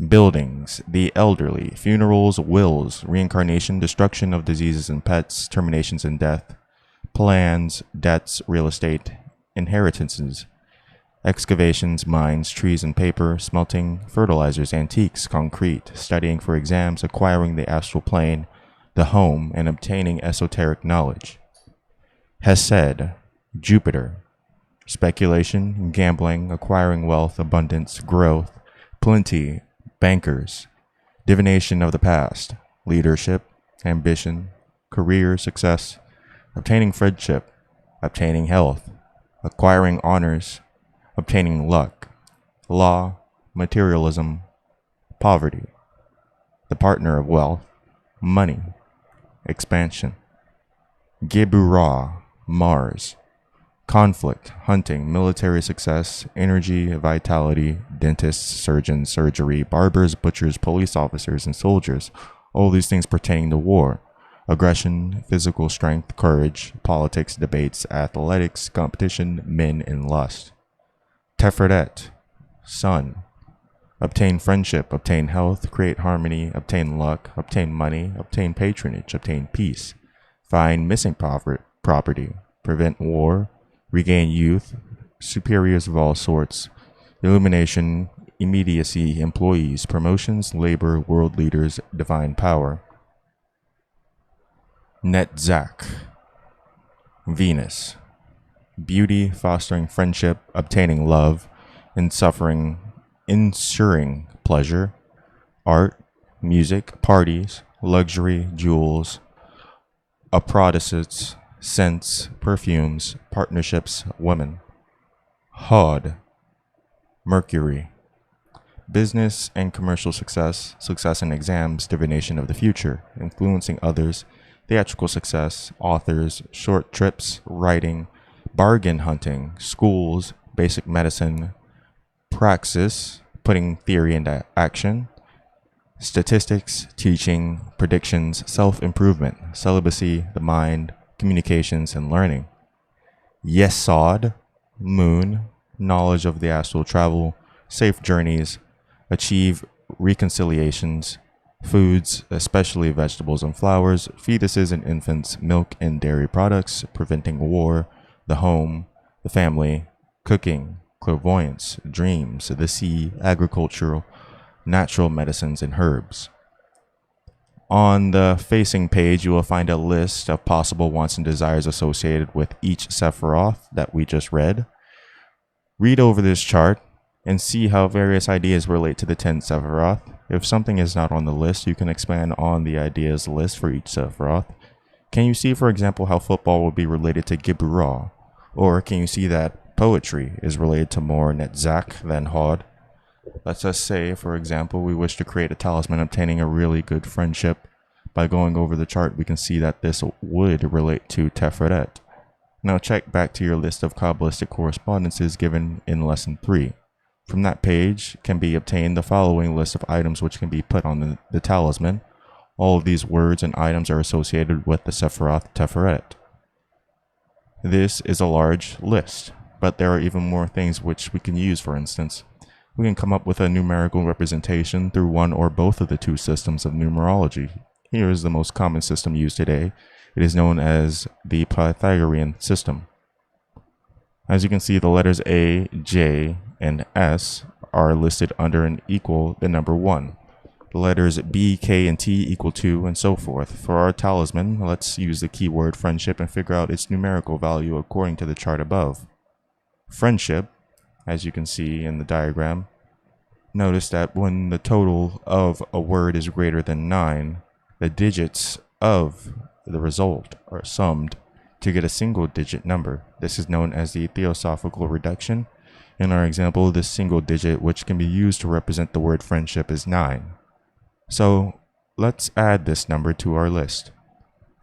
Buildings, the elderly, funerals, wills, reincarnation, destruction of diseases and pets, terminations and death, plans, debts, real estate, inheritances, excavations, mines, trees and paper, smelting, fertilizers, antiques, concrete, studying for exams, acquiring the astral plane, the home, and obtaining esoteric knowledge. Hesed, Jupiter, speculation, gambling, acquiring wealth, abundance, growth, plenty, bankers, divination of the past, leadership, ambition, career, success, obtaining friendship, obtaining health, acquiring honors, obtaining luck, law, materialism, poverty, the partner of wealth, money, expansion. Geburah, Mars, conflict, hunting, military success, energy, vitality, dentists, surgeons, surgery, barbers, butchers, police officers, and soldiers. All these things pertaining to war. Aggression, physical strength, courage, politics, debates, athletics, competition, men, and lust. Teferet, sun. Obtain friendship, obtain health, create harmony, obtain luck, obtain money, obtain patronage, obtain peace. Find missing property, prevent war, regain youth, superiors of all sorts, illumination, immediacy, employees, promotions, labor, world leaders, divine power. Netzach, Venus, beauty, fostering friendship, obtaining love, and suffering, ensuring pleasure, art, music, parties, luxury, jewels, aprodicits, scents, perfumes, partnerships, women. Hod, Mercury, business and commercial success, success in exams, divination of the future, influencing others, theatrical success, authors, short trips, writing, bargain hunting, schools, basic medicine, praxis, putting theory into action, statistics, teaching, predictions, self-improvement, celibacy, the mind, communications, and learning. Yesod, moon, knowledge of the astral travel, safe journeys, achieve reconciliations, foods, especially vegetables and flowers, fetuses and infants, milk and dairy products, preventing war, the home, the family, cooking, clairvoyance, dreams, the sea, agricultural, natural medicines, and herbs. On the facing page, you will find a list of possible wants and desires associated with each Sephiroth that we just read. Read over this chart and see how various ideas relate to the 10 Sephiroth. If something is not on the list, you can expand on the ideas list for each Sephiroth. Can you see, for example, how football would be related to Gibra? Or can you see that poetry is related to more Netzach than Hod? Let's just say, for example, we wish to create a talisman obtaining a really good friendship. By going over the chart, we can see that this would relate to Teferet. Now check back to your list of Kabbalistic correspondences given in Lesson 3. From that page can be obtained the following list of items which can be put on the talisman. All of these words and items are associated with the Sephiroth Teferet. This is a large list, but there are even more things which we can use. For instance, we can come up with a numerical representation through one or both of the two systems of numerology. Here is the most common system used today. It is known as the Pythagorean system. As you can see, the letters A, J, and S are listed under and equal the number 1. The letters B, K, and T equal 2, and so forth. For our talisman, let's use the keyword friendship and figure out its numerical value according to the chart above. Friendship, as you can see in the diagram, notice that when the total of a word is greater than 9, the digits of the result are summed to get a single digit number. This is known as the theosophical reduction. In our example, this single digit which can be used to represent the word friendship is 9. So let's add this number to our list.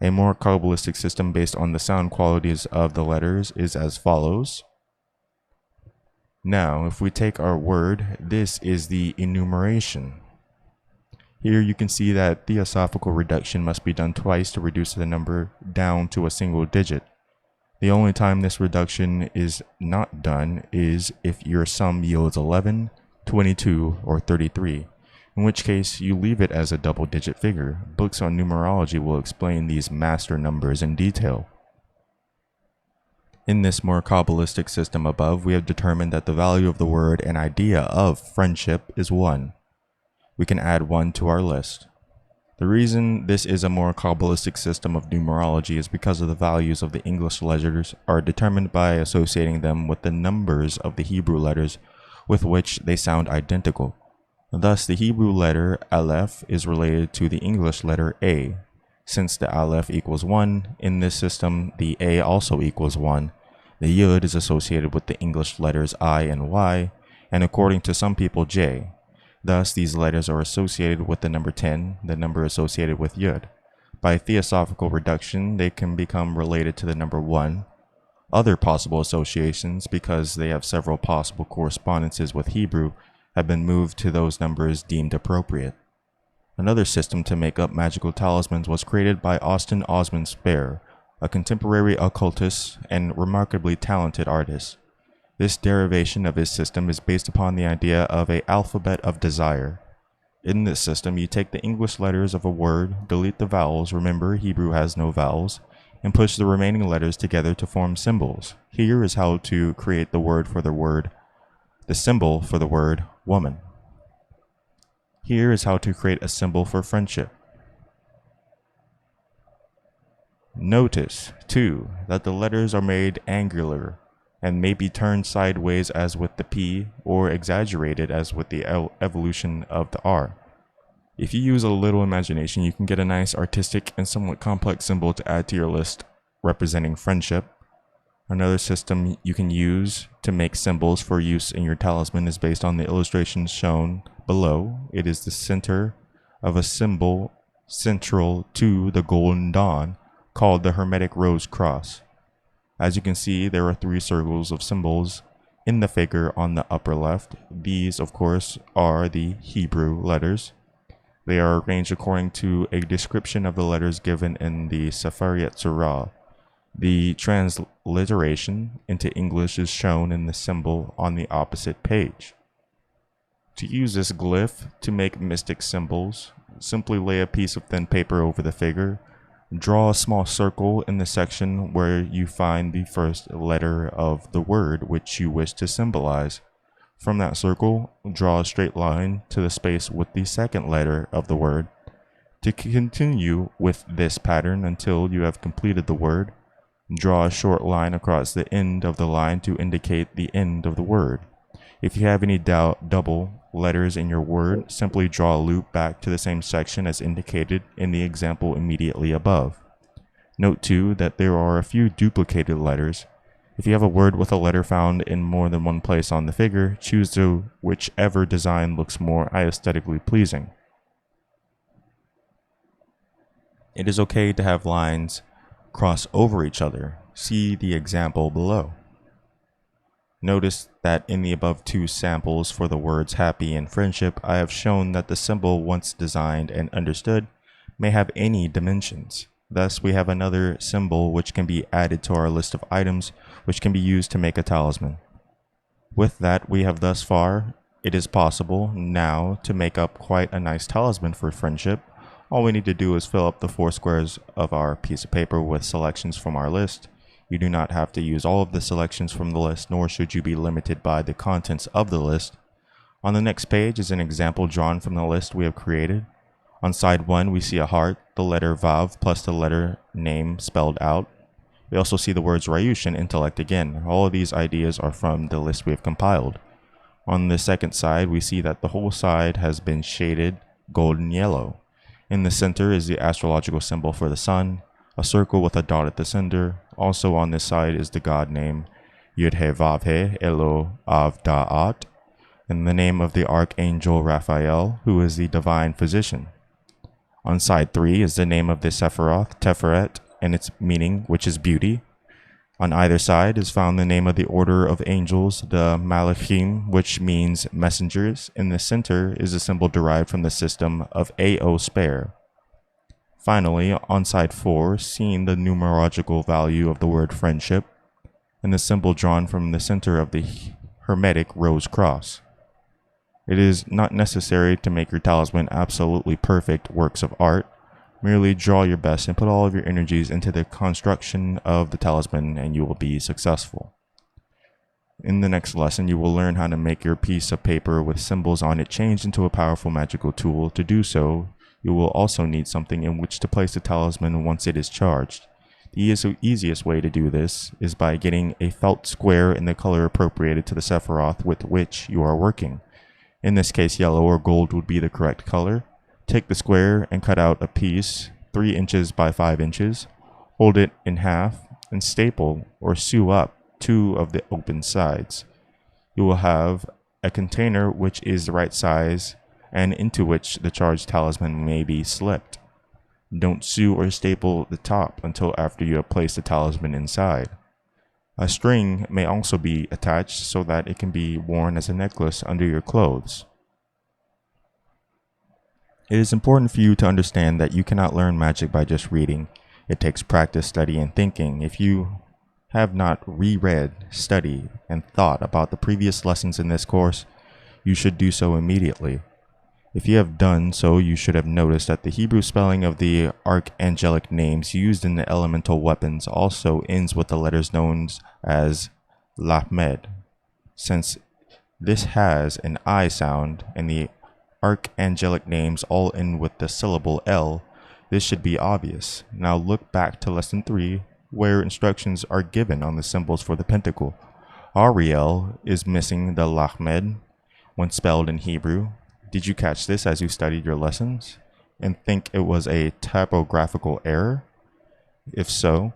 A more Kabbalistic system based on the sound qualities of the letters is as follows. Now, if we take our word, this is the enumeration. Here you can see that theosophical reduction must be done twice to reduce the number down to a single digit. The only time this reduction is not done is if your sum yields 11, 22, or 33, in which case you leave it as a double-digit figure. Books on numerology will explain these master numbers in detail. In this more Kabbalistic system above, we have determined that the value of the word and idea of friendship is 1. We can add 1 to our list. The reason this is a more Kabbalistic system of numerology is because of the values of the English letters are determined by associating them with the numbers of the Hebrew letters with which they sound identical. Thus, the Hebrew letter Aleph is related to the English letter A. Since the Aleph equals 1, in this system, the A also equals 1. The Yud is associated with the English letters I and Y, and according to some people, J. Thus, these letters are associated with the number 10, the number associated with Yud. By theosophical reduction, they can become related to the number 1. Other possible associations, because they have several possible correspondences with Hebrew, have been moved to those numbers deemed appropriate. Another system to make up magical talismans was created by Austin Osman Spare, a contemporary occultist and remarkably talented artist. This derivation of his system is based upon the idea of an alphabet of desire. In this system, you take the English letters of a word, delete the vowels, remember Hebrew has no vowels, and push the remaining letters together to form symbols. Here is how to create the symbol for the word woman. Here is how to create a symbol for friendship. Notice, too, that the letters are made angular and may be turned sideways as with the P, or exaggerated as with the evolution of the R. If you use a little imagination, you can get a nice artistic and somewhat complex symbol to add to your list representing friendship. Another system you can use to make symbols for use in your talisman is based on the illustrations shown below. It is the center of a symbol central to the golden dawn, called the Hermetic Rose Cross. As you can see, there are 3 circles of symbols in the figure on the upper left. These, of course, are the Hebrew letters. They are arranged according to a description of the letters given in the Sefer Yetzirah. The transliteration into English is shown in the symbol on the opposite page. To use this glyph to make mystic symbols, simply lay a piece of thin paper over the figure. Draw a small circle in the section where you find the first letter of the word which you wish to symbolize. From that circle, draw a straight line to the space with the second letter of the word. To continue with this pattern until you have completed the word, draw a short line across the end of the line to indicate the end of the word. If you have any double letters in your word, simply draw a loop back to the same section as indicated in the example immediately above. Note too that there are a few duplicated letters. If you have a word with a letter found in more than one place on the figure, choose whichever design looks more aesthetically pleasing. It is okay to have lines cross over each other. See the example below. Notice that in the above 2 samples for the words happy and friendship, I have shown that the symbol, once designed and understood, may have any dimensions. Thus, we have another symbol which can be added to our list of items which can be used to make a talisman. With that, we have thus far, it is possible now to make up quite a nice talisman for friendship. All we need to do is fill up the 4 squares of our piece of paper with selections from our list. You do not have to use all of the selections from the list, nor should you be limited by the contents of the list. On the next page is an example drawn from the list we have created. On side 1, we see a heart, the letter Vav plus the letter name spelled out. We also see the words Rayush and intellect again. All of these ideas are from the list we have compiled. On the second side, we see that the whole side has been shaded golden yellow. In the center is the astrological symbol for the sun, a circle with a dot at the center. Also on this side is the god name Yud-He-Vav-He Elo Av-Da'at, and the name of the archangel Raphael, who is the divine physician. On side 3 is the name of the Sephiroth, Teferet, and its meaning, which is beauty. On either side is found the name of the order of angels, the Malachim, which means messengers. In the center is a symbol derived from the system of A.O. Spare. Finally, on side 4, seeing the numerological value of the word friendship, and the symbol drawn from the center of the Hermetic Rose Cross. It is not necessary to make your talisman absolutely perfect works of art. Merely draw your best and put all of your energies into the construction of the talisman, and you will be successful. In the next lesson, you will learn how to make your piece of paper with symbols on it change into a powerful magical tool. To do so, you will also need something in which to place the talisman once it is charged. The easiest way to do this is by getting a felt square in the color appropriated to the Sephiroth with which you are working. In this case, yellow or gold would be the correct color. Take the square and cut out a piece 3 inches by 5 inches. Hold it in half and staple or sew up 2 of the open sides. You will have a container which is the right size and into which the charged talisman may be slipped. Don't sew or staple the top until after you have placed the talisman inside. A string may also be attached so that it can be worn as a necklace under your clothes. It is important for you to understand that you cannot learn magic by just reading. It takes practice, study, and thinking. If you have not reread, studied, and thought about the previous lessons in this course, you should do so immediately. If you have done so, you should have noticed that the Hebrew spelling of the archangelic names used in the elemental weapons also ends with the letters known as Lamed. Since this has an I sound and the archangelic names all end with the syllable L, this should be obvious. Now look back to lesson 3, where instructions are given on the symbols for the pentacle. Ariel is missing the Lamed when spelled in Hebrew. Did you catch this as you studied your lessons and think it was a typographical error? If so,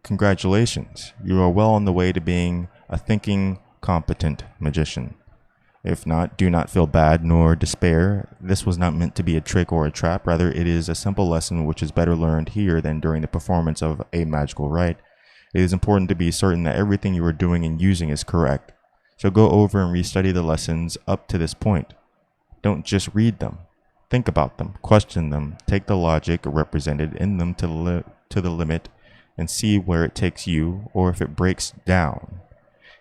congratulations, you are well on the way to being a thinking, competent magician. If not, do not feel bad nor despair. This was not meant to be a trick or a trap. Rather, it is a simple lesson which is better learned here than during the performance of a magical rite. It is important to be certain that everything you are doing and using is correct. So go over and restudy the lessons up to this point. Don't just read them. Think about them, question them, take the logic represented in them to the limit, and see where it takes you or if it breaks down.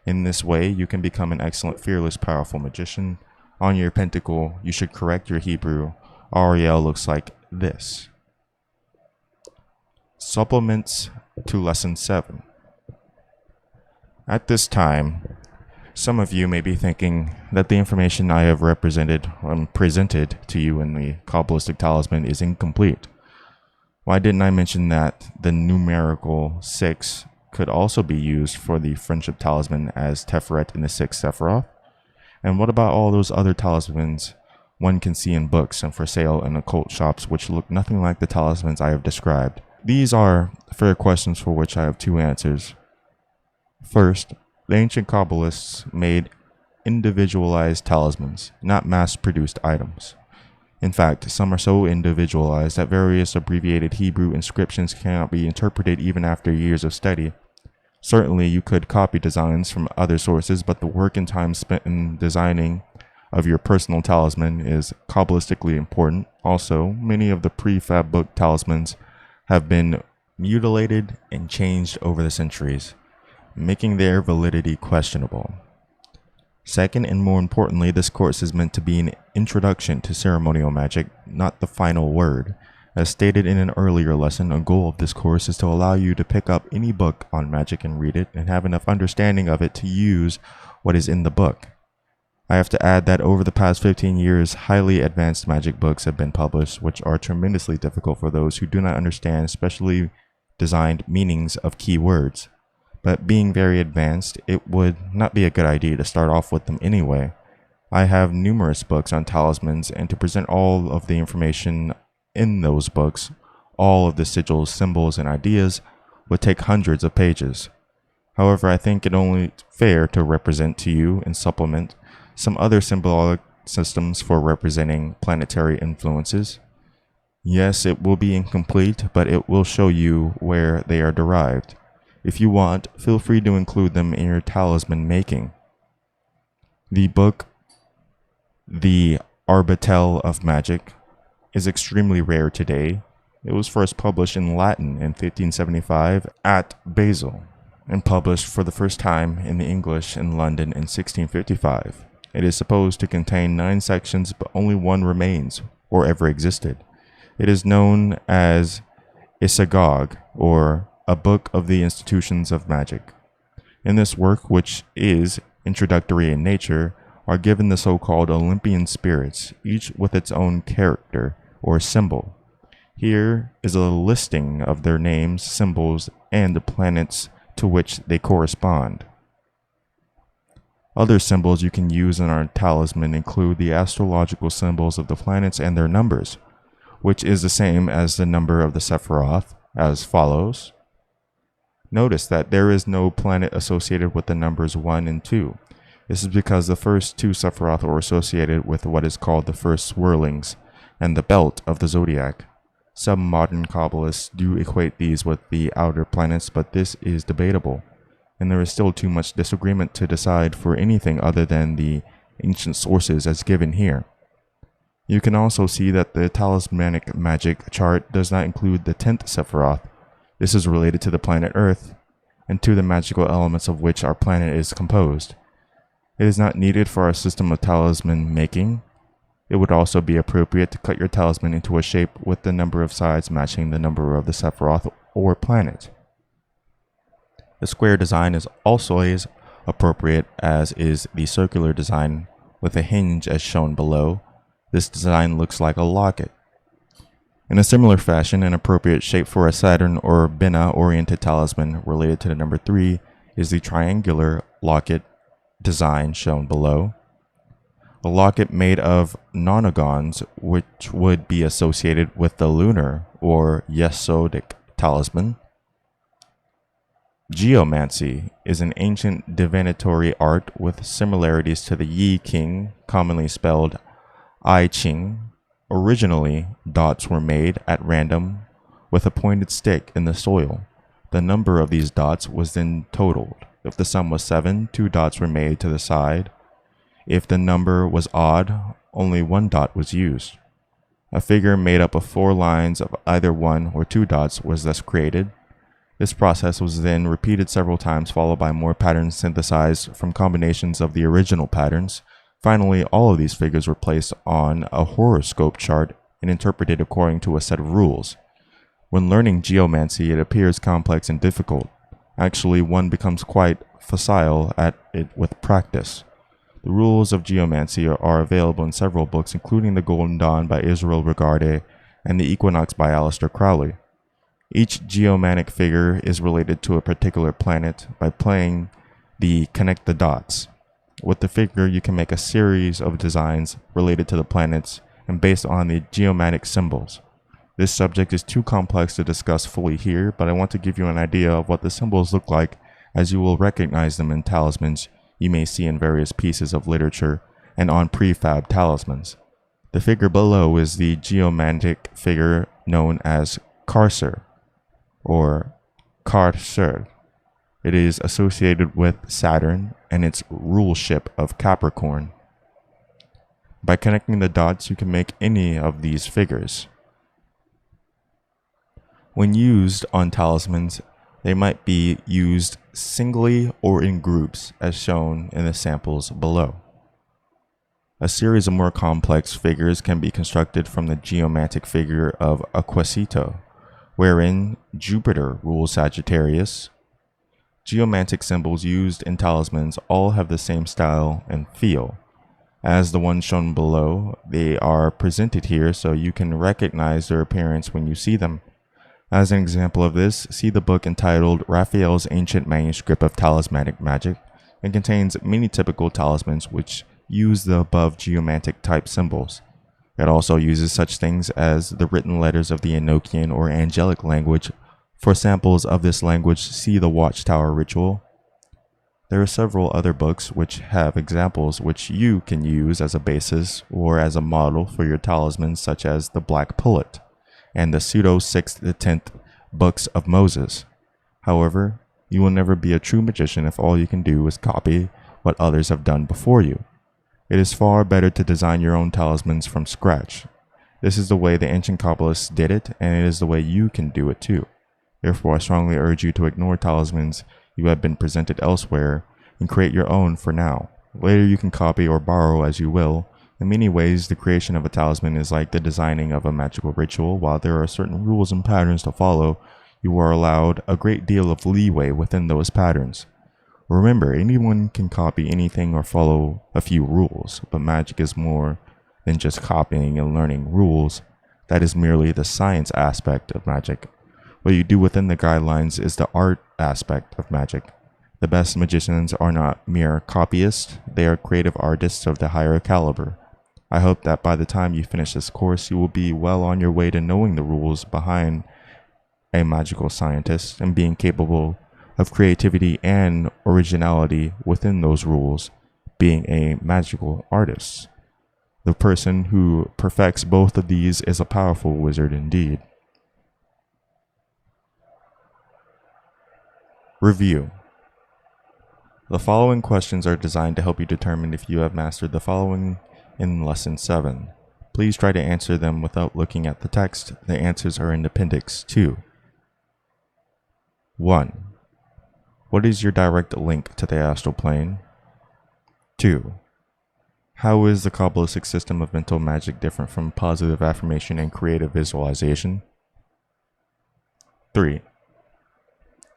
In this way, you can become an excellent, fearless, powerful magician. On your pentacle, you should correct your Hebrew. Ariel looks like this. Supplements to Lesson 7. At this time, some of you may be thinking that the information I have presented to you in the Kabbalistic talisman is incomplete. Why didn't I mention that the numerical 6 could also be used for the friendship talisman as Teferet in the 6th Sephiroth? And what about all those other talismans one can see in books and for sale in occult shops which look nothing like the talismans I have described? These are fair questions for which I have 2 answers. First, the ancient Kabbalists made individualized talismans, not mass-produced items. In fact, some are so individualized that various abbreviated Hebrew inscriptions cannot be interpreted even after years of study. Certainly, you could copy designs from other sources, but the work and time spent in designing of your personal talisman is Kabbalistically important. Also, many of the prefab book talismans have been mutilated and changed over the centuries, making their validity questionable. Second, and more importantly, this course is meant to be an introduction to ceremonial magic, not the final word. As stated in an earlier lesson, a goal of this course is to allow you to pick up any book on magic and read it, and have enough understanding of it to use what is in the book. I have to add that over the past 15 years, highly advanced magic books have been published, which are tremendously difficult for those who do not understand specially designed meanings of key words. But being very advanced, it would not be a good idea to start off with them anyway. I have numerous books on talismans, and to present all of the information in those books, all of the sigils, symbols, and ideas, would take hundreds of pages. However, I think it only fair to represent to you and supplement some other symbolic systems for representing planetary influences. Yes, it will be incomplete, but it will show you where they are derived. If you want, feel free to include them in your talisman making. The book, The Arbitel of Magic, is extremely rare today. It was first published in Latin in 1575 at Basel, and published for the first time in the English in London in 1655. It is supposed to contain 9 sections, but only 1 remains, or ever existed. It is known as Isagoge, or a book of the institutions of magic. In this work, which is introductory in nature, are given the so-called Olympian spirits, each with its own character or symbol. Here is a listing of their names, symbols, and the planets to which they correspond. Other symbols you can use in our talisman include the astrological symbols of the planets and their numbers, which is the same as the number of the Sephiroth, as follows. Notice that there is no planet associated with the numbers 1 and 2. This is because the first 2 Sephiroth are associated with what is called the first swirlings and the belt of the zodiac. Some modern Kabbalists do equate these with the outer planets, but this is debatable. and there is still too much disagreement to decide for anything other than the ancient sources as given here. You can also see that the talismanic Magick chart does not include the 10th Sephiroth. This is related to the planet Earth, and to the magical elements of which our planet is composed. It is not needed for our system of talisman making. It would also be appropriate to cut your talisman into a shape with the number of sides matching the number of the Sephiroth or planet. The square design is also as appropriate as is the circular design with a hinge as shown below. This design looks like a locket. In a similar fashion, an appropriate shape for a Saturn or Binah-oriented talisman related to the number 3 is the triangular locket design shown below. A locket made of nonagons, which would be associated with the lunar or Yesodic talisman. Geomancy is an ancient divinatory art with similarities to the Yi King, commonly spelled I Ching. Originally, dots were made at random with a pointed stick in the soil. The number of these dots was then totaled. If the sum was 7, 2 dots were made to the side. If the number was odd, only 1 dot was used. A figure made up of 4 lines of either 1 or 2 dots was thus created. This process was then repeated several times, followed by more patterns synthesized from combinations of the original patterns. Finally, all of these figures were placed on a horoscope chart and interpreted according to a set of rules. When learning geomancy, it appears complex and difficult. Actually, one becomes quite facile at it with practice. The rules of geomancy are available in several books, including The Golden Dawn by Israel Regarde and The Equinox by Aleister Crowley. Each geomanic figure is related to a particular planet by playing the connect the dots. With the figure, you can make a series of designs related to the planets and based on the geomantic symbols. This subject is too complex to discuss fully here, but I want to give you an idea of what the symbols look like, as you will recognize them in talismans you may see in various pieces of literature and on prefab talismans. The figure below is the geomantic figure known as Karser, or Karser. It is associated with Saturn and its ruleship of Capricorn. By connecting the dots, you can make any of these figures. When used on talismans, they might be used singly or in groups, as shown in the samples below. A series of more complex figures can be constructed from the geomantic figure of Aquasito, wherein Jupiter rules Sagittarius. Geomantic symbols used in talismans all have the same style and feel. As the ones shown below, they are presented here so you can recognize their appearance when you see them. As an example of this, see the book entitled Raphael's Ancient Manuscript of Talismanic Magic. It contains many typical talismans which use the above geomantic type symbols. It also uses such things as the written letters of the Enochian or angelic language. For samples of this language, see the Watchtower Ritual. There are several other books which have examples which you can use as a basis or as a model for your talismans, such as the Black Pullet and the pseudo 6th to 10th books of Moses. However, you will never be a true magician if all you can do is copy what others have done before you. It is far better to design your own talismans from scratch. This is the way the ancient Kabbalists did it, and it is the way you can do it too. Therefore, I strongly urge you to ignore talismans you have been presented elsewhere and create your own for now. Later you can copy or borrow as you will. In many ways, the creation of a talisman is like the designing of a magical ritual. While there are certain rules and patterns to follow, you are allowed a great deal of leeway within those patterns. Remember, anyone can copy anything or follow a few rules, but magic is more than just copying and learning rules. That is merely the science aspect of magic. What you do within the guidelines is the art aspect of magic. The best magicians are not mere copyists, they are creative artists of the higher caliber. I hope that by the time you finish this course, you will be well on your way to knowing the rules behind a magical scientist and being capable of creativity and originality within those rules, being a magical artist. The person who perfects both of these is a powerful wizard indeed. Review. The following questions are designed to help you determine if you have mastered the following in Lesson 7. Please try to answer them without looking at the text. The answers are in Appendix 2. 1. What is your direct link to the astral plane? 2. How is the Kabbalistic system of mental magic different from positive affirmation and creative visualization? 3.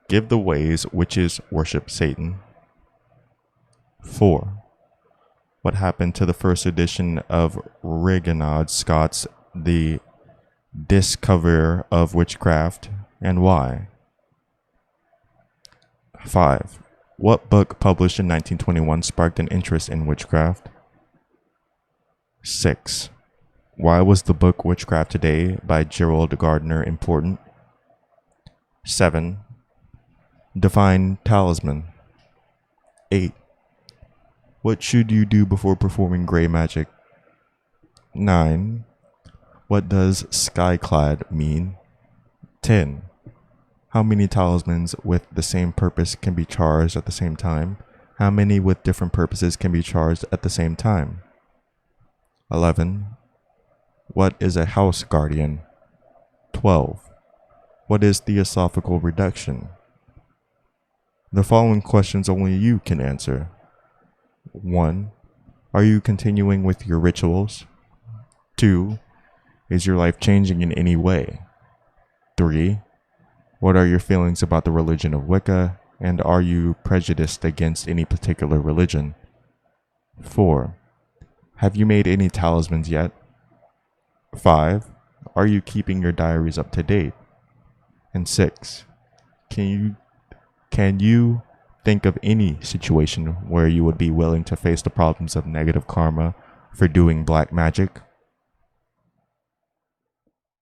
Give the ways witches worship Satan. 4. What happened to the first edition of Reginald Scott's The Discoverer of Witchcraft, and why? 5. What book published in 1921 sparked an interest in witchcraft? 6. Why was the book Witchcraft Today by Gerald Gardner important? 7. Define talisman. 8. What should you do before performing gray magic? 9. What does skyclad mean? 10. How many talismans with the same purpose can be charged at the same time? How many with different purposes can be charged at the same time? 11. What is a house guardian? 12. What is theosophical reduction? The following questions only you can answer. 1. Are you continuing with your rituals? 2. Is your life changing in any way? 3. What are your feelings about the religion of Wicca, and are you prejudiced against any particular religion? 4. Have you made any talismans yet? 5. Are you keeping your diaries up to date? And 6. Can you think of any situation where you would be willing to face the problems of negative karma for doing black magic?